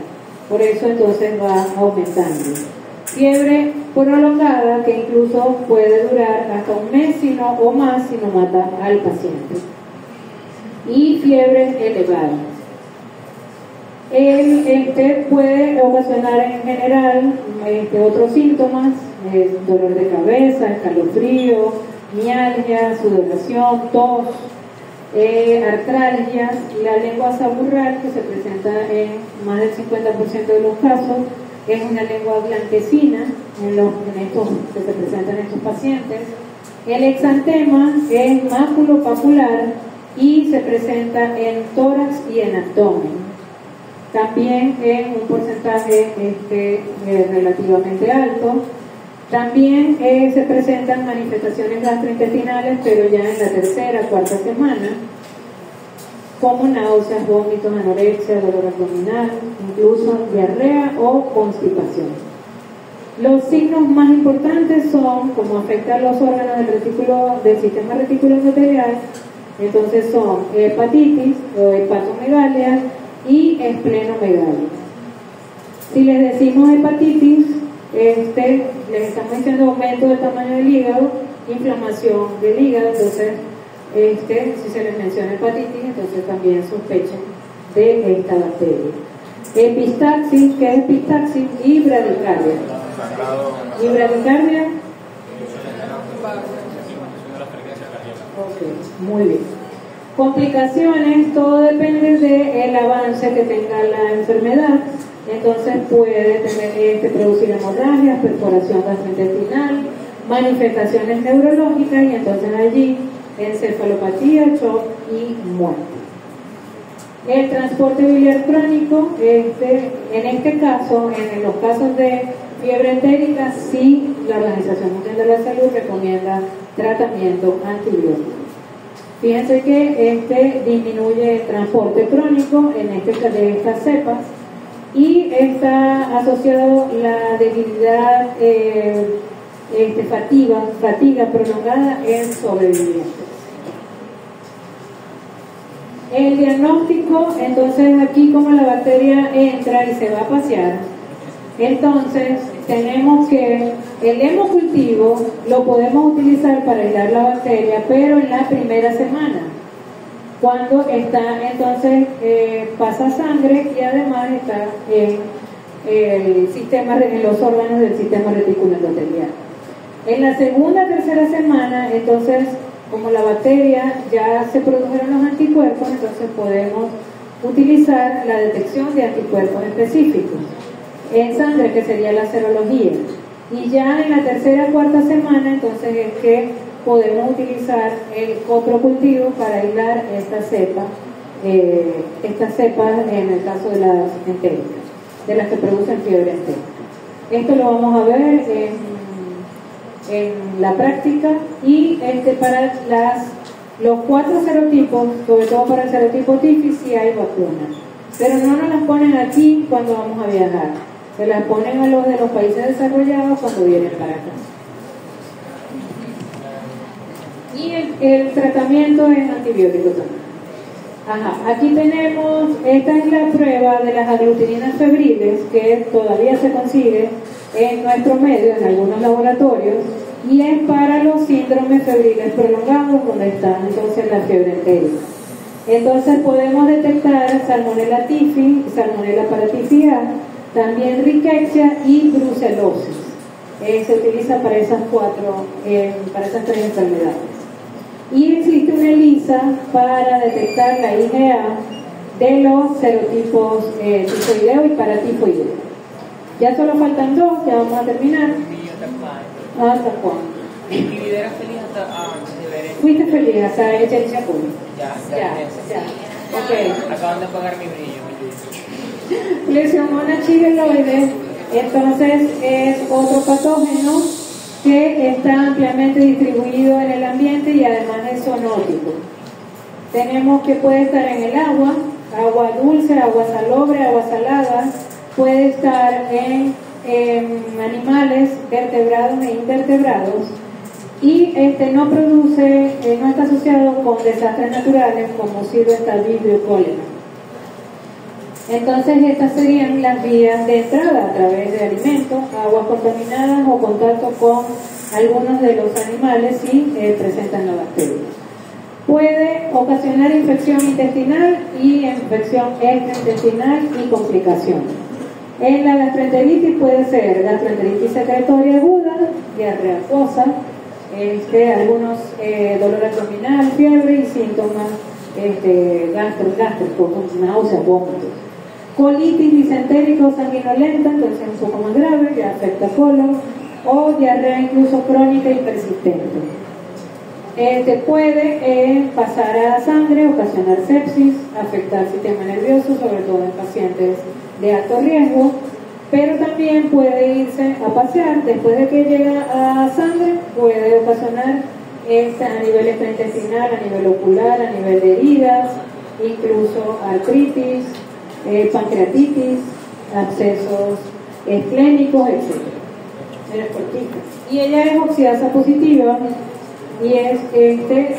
Speaker 1: Por eso entonces va aumentando. Fiebre prolongada que incluso puede durar hasta un mes o más si no mata al paciente. Y fiebres elevadas. Puede ocasionar en general otros síntomas, dolor de cabeza, escalofrío, mialgia, sudoración, tos, artralgia, la lengua saburral que se presenta en más del 50% de los casos, es una lengua blanquecina que se presenta en estos pacientes. El exantema es máculo papular y se presenta en tórax y en abdomen. También en un porcentaje relativamente alto. También se presentan manifestaciones gastrointestinales, pero ya en la tercera, cuarta semana, como náuseas, vómitos, anorexia, dolor abdominal, incluso diarrea o constipación. Los signos más importantes son como afectan los órganos del sistema reticular endotelial. Entonces son hepatitis o hepatomegalia y esplenomegalia. Si les decimos hepatitis, les estamos diciendo aumento del tamaño del hígado, inflamación del hígado. Entonces si se les menciona hepatitis, entonces también sospechen de esta bacteria. Epistaxis, ¿qué es epistaxis? Y bradicardia. ¿Y bradicardia? Ok, muy bien. Complicaciones, todo depende del avance que tenga la enfermedad. Entonces puede producir hemorragias, perforación gastrointestinal, manifestaciones neurológicas y entonces allí encefalopatía, shock y muerte. El transporte biliar crónico, en este caso, en los casos de fiebre entérica, sí la Organización Mundial de la Salud recomienda tratamiento antibiótico. Fíjense que disminuye el transporte crónico de estas cepas y está asociado la debilidad, fatiga prolongada en sobrevivientes. El diagnóstico, entonces aquí como la bacteria entra y se va a pasear, entonces tenemos que el hemocultivo lo podemos utilizar para aislar la bacteria, pero en la primera semana, cuando está entonces pasa sangre y además está en los órganos del sistema reticular endotelial. En la segunda, tercera semana, entonces, como la bacteria ya se produjeron los anticuerpos, entonces podemos utilizar la detección de anticuerpos específicos en sangre, que sería la serología. Y ya en la tercera, cuarta semana, entonces es que podemos utilizar el coprocultivo para aislar estas cepas en el caso de las entéricas, de las que producen fiebre entérica. Esto lo vamos a ver en la práctica y para los 4 serotipos, sobre todo para el serotipo tifus, sí hay vacunas, pero no nos las ponen aquí cuando vamos a viajar, se las ponen a los de los países desarrollados cuando vienen para acá. Y el tratamiento es antibiótico también. Aquí tenemos, esta es la prueba de las aglutininas febriles que todavía se consigue en nuestro medio, en algunos laboratorios, y es para los síndromes febriles prolongados donde está entonces la fiebre entérica. Entonces podemos detectar Salmonella typhi, Salmonella paratyphi, también Rickettsia y brucelosis. Se utiliza para esas para esas 3 enfermedades. Y existe una ELISA para detectar la IgA de los serotipos tifoideo y paratifoideo. Ya solo faltan 2, ya vamos a terminar. ¿Hasta cuándo?
Speaker 2: Mi vida era feliz hasta de ver esto.
Speaker 1: Fuiste feliz hasta Echelicia Puli.
Speaker 2: Ya.
Speaker 1: Ok.
Speaker 2: Acaban de apagar mi brillo.
Speaker 1: Leishmania chigeloide, entonces es otro patógeno que está ampliamente distribuido en el ambiente y además es zoonótico. Tenemos que puede estar en el agua dulce, agua salobre, agua salada, puede estar en animales vertebrados e invertebrados y no está asociado con desastres naturales como si lo está vibrio cólera. Entonces estas serían las vías de entrada a través de alimentos, aguas contaminadas o contacto con algunos de los animales si presentan la bacteria. Puede ocasionar infección intestinal y infección extraintestinal y complicaciones. En la gastroenteritis puede ser gastroenteritis secretoria aguda, diarrea acuosa, algunos dolor abdominal, fiebre y síntomas gástricos, náuseas, vómitos. Colitis disentérica o sanguinolenta, entonces es un poco más grave, ya afecta colon, o diarrea incluso crónica y persistente. Puede pasar a sangre, ocasionar sepsis, afectar el sistema nervioso, sobre todo en pacientes de alto riesgo, pero también puede irse a pasear. Después de que llega a sangre, puede ocasionar a nivel extraintestinal, a nivel ocular, a nivel de heridas, incluso artritis, pancreatitis, abscesos esplénicos, etc. Y ella es oxidasa positiva y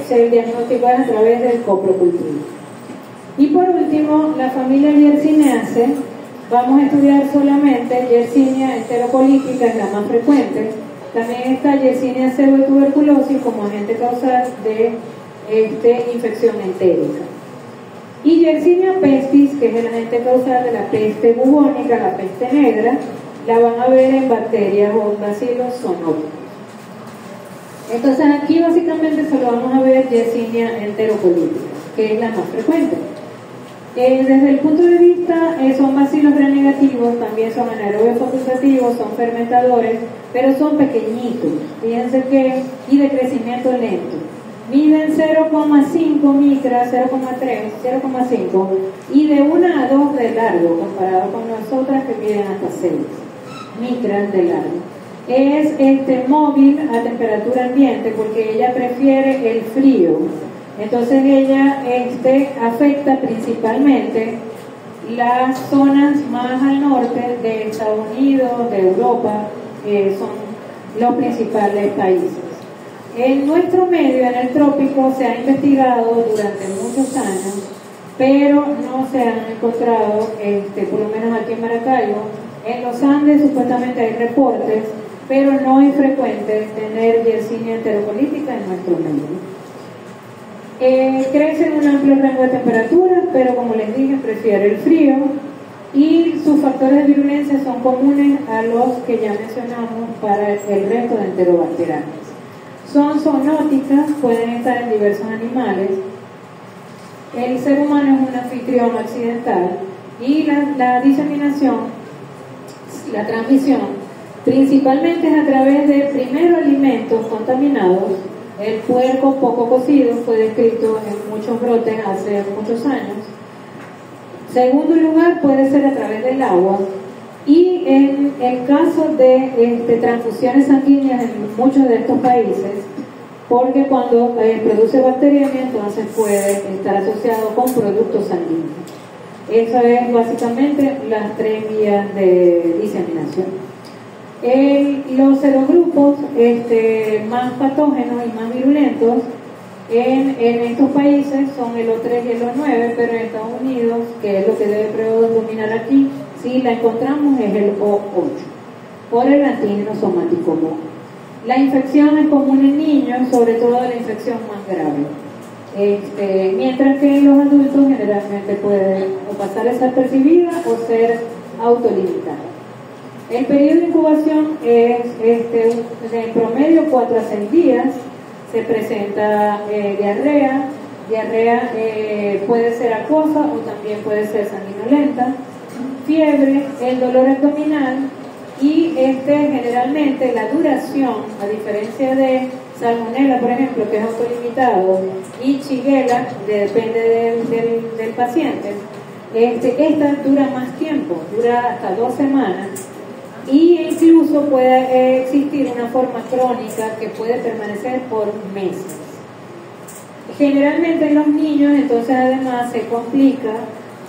Speaker 1: se diagnostica a través del coprocultivo. Y por último, la familia Yersineaceae, vamos a estudiar solamente Yersinia enterocolítica, es la más frecuente. También está Yersinia pseudotuberculosis como agente causal de infección entérica. Y Yersinia pestis, que es el agente causal de la peste bubónica, la peste negra, la van a ver en bacterias o bacilos zoonóticos. Entonces aquí básicamente solo vamos a ver Yersinia enterocolítica, que es la más frecuente. Desde el punto de vista, son bacilos gram-negativos, también son anaerobios facultativos, son fermentadores, pero son pequeñitos, fíjense que, y de crecimiento lento. Miden 0,5 micras, 0,3, 0,5 y de 1 a 2 de largo, comparado con las otras que miden hasta 6 micras de largo. Es móvil a temperatura ambiente porque ella prefiere el frío. Entonces ella afecta principalmente las zonas más al norte de Estados Unidos, de Europa, son los principales países. En nuestro medio, en el trópico, se ha investigado durante muchos años, pero no se han encontrado, por lo menos aquí en Maracaibo. En los Andes supuestamente hay reportes, pero no es frecuente tener Yersinia enterocolítica en nuestro medio. Crece en un amplio rango de temperaturas, pero como les dije, prefiere el frío y sus factores de virulencia son comunes a los que ya mencionamos para el resto de enterobacterianas. Son zoonóticas, pueden estar en diversos animales. El ser humano es un anfitrión accidental y la diseminación, la transmisión, principalmente es a través de primero alimentos contaminados. El puerco poco cocido fue descrito en muchos brotes hace muchos años. Segundo lugar, puede ser a través del agua. Y en el caso de transfusiones sanguíneas en muchos de estos países, porque cuando produce bacteriemia, entonces puede estar asociado con productos sanguíneos. Eso es básicamente las 3 vías de diseminación. Los serogrupos más patógenos y más virulentos en estos países son el O3 y el O9, pero en Estados Unidos, que es lo que debe predominar aquí, si la encontramos es el O8, por el antígeno somático mono. La infección es común en niños, sobre todo la infección más grave. Mientras que en los adultos generalmente puede o pasar desapercibida o ser autolimitada. El periodo de incubación es en promedio 4 a 6 días. Se presenta diarrea. Diarrea puede ser acuosa o también puede ser sanguinolenta. Fiebre, el dolor abdominal y generalmente la duración, a diferencia de Salmonella, por ejemplo, que es autolimitado, y Shigella, depende del paciente, esta dura más tiempo, dura hasta 2 semanas. Y incluso puede existir una forma crónica que puede permanecer por meses. Generalmente en los niños, entonces además se complica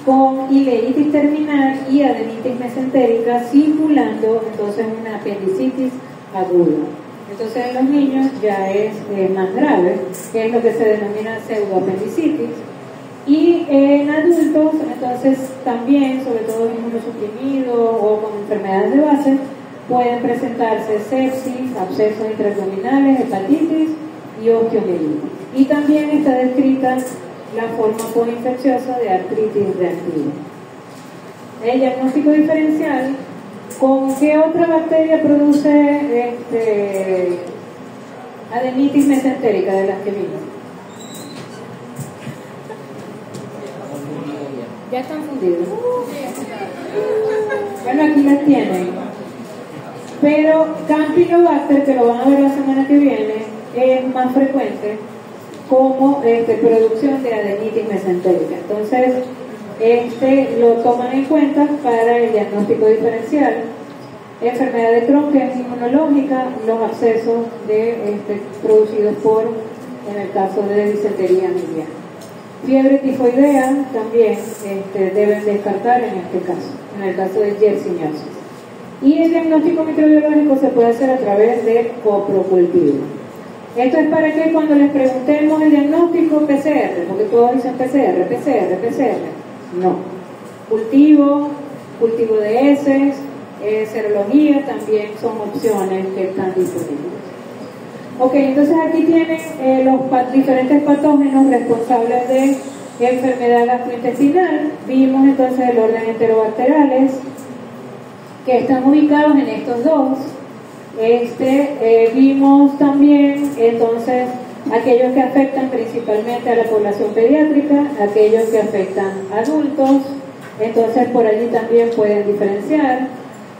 Speaker 1: con ileitis terminal y adenitis mesentérica, simulando entonces una apendicitis aguda. Entonces en los niños ya es más grave, que es lo que se denomina pseudoapendicitis. Y en adultos, entonces también, sobre todo inmunosuprimidos o con enfermedades de base, pueden presentarse sepsis, abscesos intraabdominales, hepatitis y osteomielitis. Y también está descrita la forma coinfecciosa de artritis reactiva. El diagnóstico diferencial, ¿con qué otra bacteria produce adenitis mesentérica de las que vimos? Ya están fundidos. Bueno, aquí las tienen. Pero Campylobacter, que lo van a ver la semana que viene, es más frecuente como producción de adenitis mesentérica. Entonces, lo toman en cuenta para el diagnóstico diferencial. Enfermedad de Crohn, que es inmunológica, los abscesos producidos por, en el caso de disentería miliar. Fiebre tifoidea también deben descartar en este caso, en el caso de yersiniosis. Y el diagnóstico microbiológico se puede hacer a través de coprocultivo. Esto es para que cuando les preguntemos el diagnóstico PCR, porque todos dicen PCR, no. Cultivo de heces, serología también son opciones que están disponibles. Ok, entonces aquí tienen los diferentes patógenos responsables de enfermedad gastrointestinal. Vimos entonces el orden enterobacterales, que están ubicados en estos dos. Vimos también entonces aquellos que afectan principalmente a la población pediátrica, aquellos que afectan a adultos, entonces por allí también pueden diferenciar.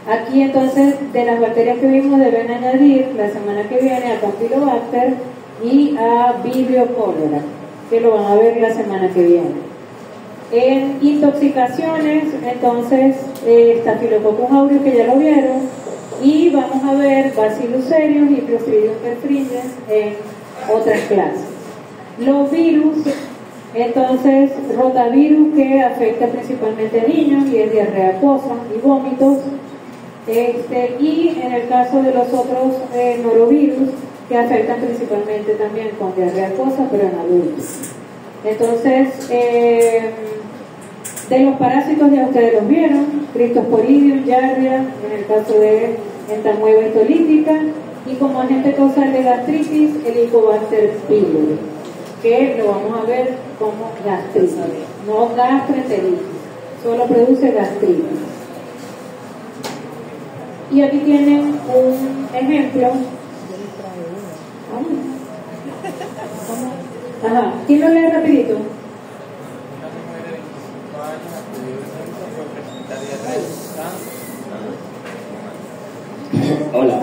Speaker 1: Aquí entonces de las bacterias que vimos deben añadir la semana que viene a Campylobacter y a Vibrio cholera, que lo van a ver la semana que viene. En intoxicaciones, entonces, Staphylococcus aureus, que ya lo vieron, y vamos a ver Bacillus cereus y Clostridium perfringens en otras clases. Los virus, entonces, rotavirus, que afecta principalmente a niños y es diarrea acuosa y vómitos, y en el caso de los otros norovirus, que afectan principalmente también con diarrea acuosa, pero en adultos. Entonces, de los parásitos ya ustedes los vieron: Cryptosporidium, Giardia, en el caso de entamueba histolítica, y como agente causal de gastritis, el Helicobacter pylori, que lo vamos a ver como gastritis, no gastroenteritis, solo produce gastritis. Y aquí tienen un ejemplo. Ajá, ¿quién lo lee rapidito?
Speaker 6: Hola.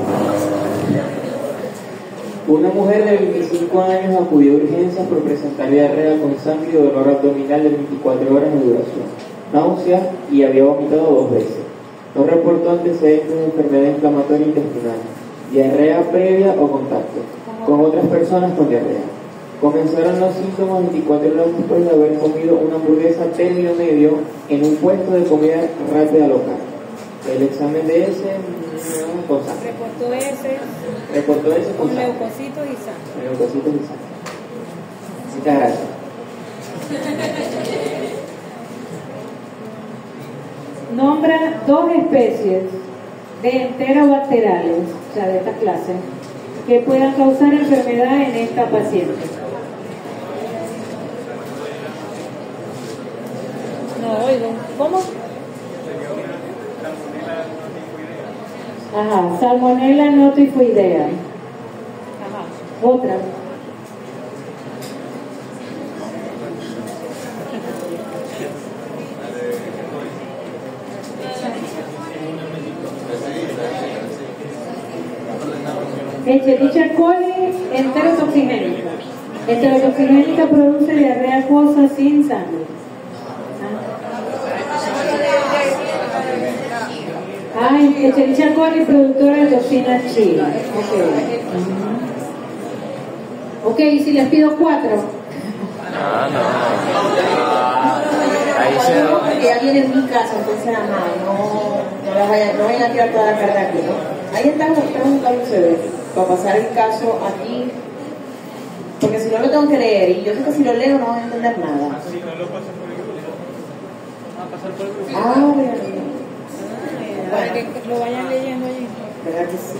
Speaker 6: Una mujer de 25 años acudió a urgencias por presentar diarrea con sangre y dolor abdominal de 24 horas de duración, náuseas, y había vomitado 2 veces. No reportó antecedentes de enfermedad inflamatoria intestinal, diarrea previa o contacto con otras personas con diarrea. Comenzaron los síntomas 24 horas después de haber comido una hamburguesa término medio en un puesto de comida rápida local. El examen de ese con sangre. Reportó ese con
Speaker 1: leucocitos y sangre.
Speaker 6: Leucocitos y sangre. Muchas gracias.
Speaker 1: Nombra 2 especies de enterobacterales, o sea, de esta clase, que puedan causar enfermedad en esta paciente. No oigo. ¿Cómo? Ajá, Salmonella notifoidea. Ajá. Otra. Escherichia coli enterotoxigénica. Enterotoxigénica produce diarrea acuosa sin sangre. Escherichia coli productora de toxina chile. Ok, ¿y si les pido 4?
Speaker 4: Ahí se...
Speaker 7: Porque ya viene en mi casa, entonces no vayan a tirar toda la carga aquí, ¿no? Ahí están buscando ustedes para pasar el caso aquí Porque si no lo tengo que leer, y yo sé que si lo leo no voy a entender nada.
Speaker 3: Si no lo pasas por el grupo,
Speaker 2: Va a pasar por el grupo.
Speaker 8: Para que lo vayan leyendo allí.
Speaker 7: ¿Verdad que sí?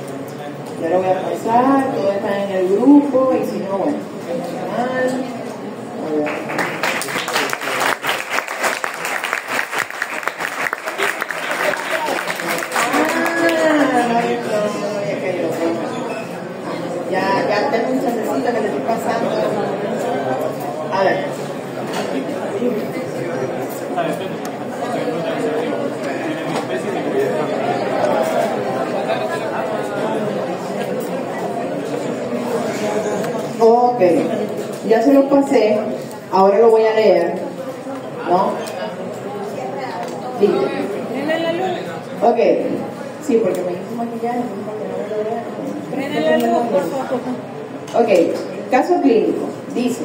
Speaker 7: Yo lo voy a pasar, todo está en el grupo, y si no, bueno, personal. A ver. Ya tengo un chancecito que le estoy pasando. A ver. Ok, ya se lo pasé, ahora lo voy a leer, ¿no? Listo.
Speaker 8: Prende la luz.
Speaker 7: Ok, sí, porque me hizo maquillaje, para que no me lo vean.
Speaker 8: Prende la luz, por favor.
Speaker 7: Ok, caso clínico. Dice,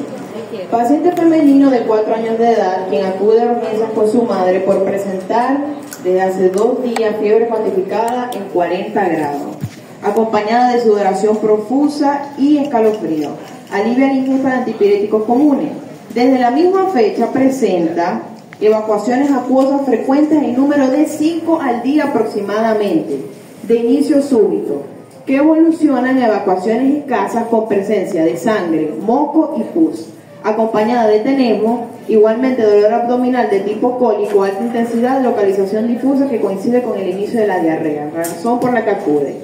Speaker 7: paciente femenino de 4 años de edad, quien acude a urgencias con su madre por presentar desde hace 2 días fiebre cuantificada en 40 grados, acompañada de sudoración profusa y escalofrío. Alivia la ingesta de antipiréticos comunes. Desde la misma fecha presenta evacuaciones acuosas frecuentes en número de 5 al día aproximadamente, de inicio súbito, que evolucionan en evacuaciones escasas con presencia de sangre, moco y pus, acompañada de tenemo, igualmente dolor abdominal de tipo cólico, alta intensidad, localización difusa que coincide con el inicio de la diarrea, razón por la que acude.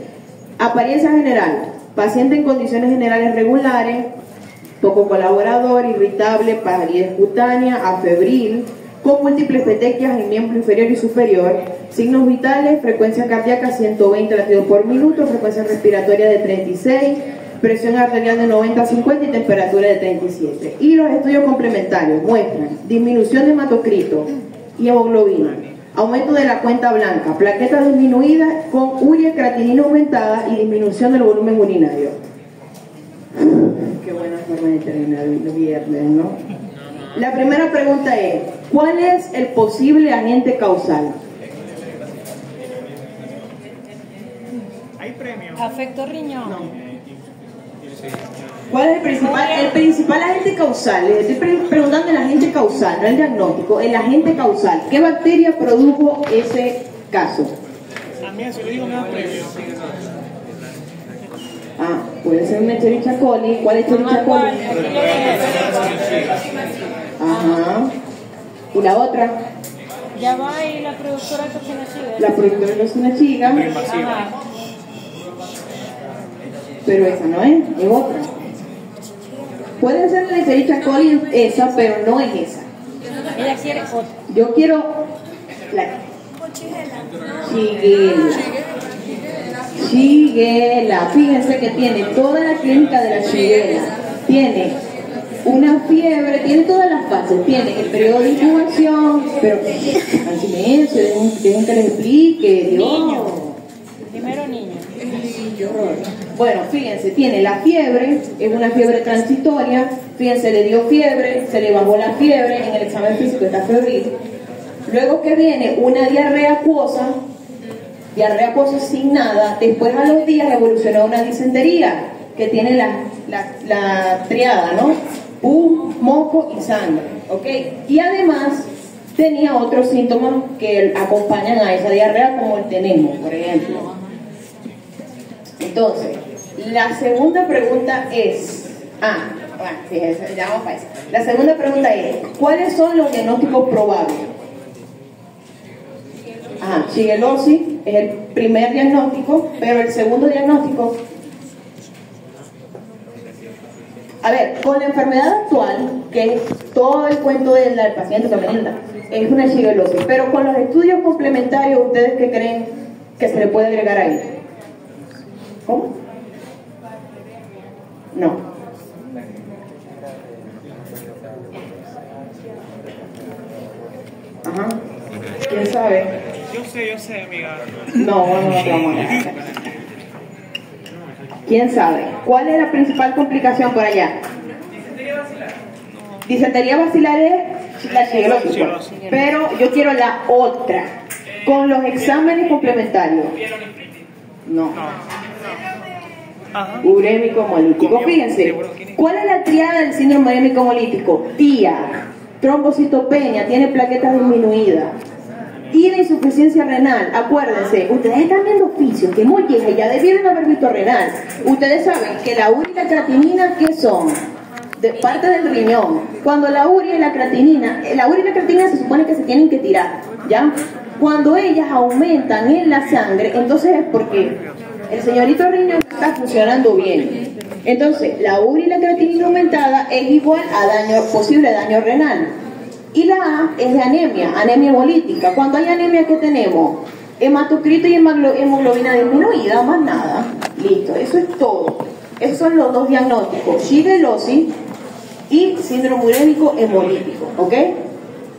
Speaker 7: Apariencia general, paciente en condiciones generales regulares, poco colaborador, irritable, palidez cutánea, afebril, con múltiples petequias en miembro inferior y superior, signos vitales, frecuencia cardíaca 120 latidos por minuto, frecuencia respiratoria de 36, presión arterial de 90-50 y temperatura de 37. Y los estudios complementarios muestran disminución de hematocrito y hemoglobina, aumento de la cuenta blanca, plaquetas disminuidas con urea creatinina aumentada y disminución del volumen urinario. Qué buena forma de terminar el viernes, ¿no? La primera pregunta es, ¿cuál es el posible agente causal?
Speaker 3: hay premio.
Speaker 8: Afecto riñón.
Speaker 7: ¿Cuál es el principal agente causal? Les estoy preguntando el agente causal, no el diagnóstico, el agente causal. ¿Qué bacteria produjo ese caso?
Speaker 3: A mí, si lo digo, me da premio.
Speaker 7: Ah, puede ser una Escherichia coli. ¿Cuál es Escherichia coli? Ajá. ¿Y la otra?
Speaker 8: Ya va ahí la productora de toxina chica.
Speaker 7: La productora de toxina chica.
Speaker 8: Ajá.
Speaker 7: Pero esa no es otra. Puede ser la Escherichia coli esa, pero no es esa.
Speaker 8: Ella quiere otra.
Speaker 7: Yo quiero la Shigella. Fíjense que tiene toda la clínica de la Shigella. Tiene una fiebre, tiene todas las fases. Tiene el periodo de incubación, pero al silencio, dejen que les explique. Dios.
Speaker 8: Primero niño.
Speaker 7: Qué horror. Bueno, fíjense, tiene la fiebre, es una fiebre transitoria. Fíjense, le dio fiebre, se le bajó la fiebre, en el examen físico está febril. Luego que viene una diarrea acuosa sin nada. Después a los días evolucionó una disentería, que tiene la triada, ¿no? Pus, moco y sangre, ¿ok? Y además tenía otros síntomas que acompañan a esa diarrea, como el tenemo, por ejemplo. Entonces, la segunda pregunta es... fíjense, ya vamos para eso. La segunda pregunta es, ¿cuáles son los diagnósticos probables? Shigellosis es el primer diagnóstico, pero el segundo diagnóstico... A ver, con la enfermedad actual, que es todo el cuento del paciente femenino, es una shigellosis, pero con los estudios complementarios, ¿ustedes qué creen que se le puede agregar ahí? ¿Cómo? No. Ajá. ¿Quién sabe?
Speaker 3: Yo sé, amiga.
Speaker 7: No, vamos a ¿Quién sabe? ¿Cuál es la principal complicación por allá? Disentería basilar es la shigellosis, pero yo quiero la otra, con los exámenes complementarios. No. Urémico hemolítico. Fíjense, ¿cuál es la triada del síndrome urémico hemolítico? TIA, trombocitopenia, tiene plaquetas disminuidas. Y la insuficiencia renal, acuérdense, ustedes están viendo oficios que molleja y ya debieron haber visto renal. Ustedes saben que la urea y la creatinina, ¿qué son? De parte del riñón. Cuando la urea y la creatinina se supone que se tienen que tirar, ¿ya? Cuando ellas aumentan en la sangre, entonces es porque el señorito riñón está funcionando bien. Entonces, la urea y la creatinina aumentada es igual a posible daño renal. Y la A es de anemia hemolítica. Cuando hay anemia, ¿qué tenemos? Hematocrito y hemoglobina disminuida, más nada. Listo, eso es todo. Esos son los dos diagnósticos, shigellosis y síndrome urémico hemolítico, ¿ok?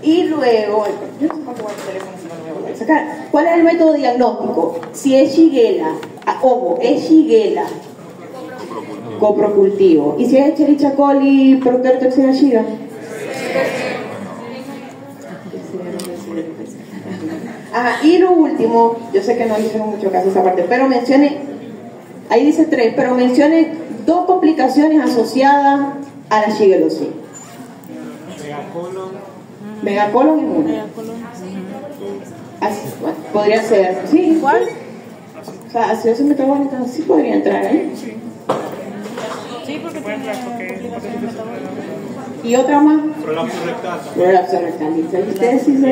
Speaker 7: Y luego, yo no sé cuánto voy a teléfono si no me voy a sacar. ¿Cuál es el método diagnóstico? Si es Shigella, ojo, es Shigella, coprocultivo. ¿Y si es Escherichia coli, Procterotoxina shiga? Ajá, y lo último, yo sé que no hicieron mucho caso a esa parte, pero mencione, ahí dice 3, pero mencione 2 complicaciones asociadas a la shigellosis. Megacolon es una. Así, bueno, podría ser, sí.
Speaker 8: ¿Cuál?
Speaker 7: O sea, ácido metabólico sí podría entrar ahí.
Speaker 8: Sí, porque tiene complicaciones metabólicas.
Speaker 7: Y otra más.
Speaker 3: Prolapso rectal.
Speaker 7: Prolapso rectal. ¿Ustedes sí se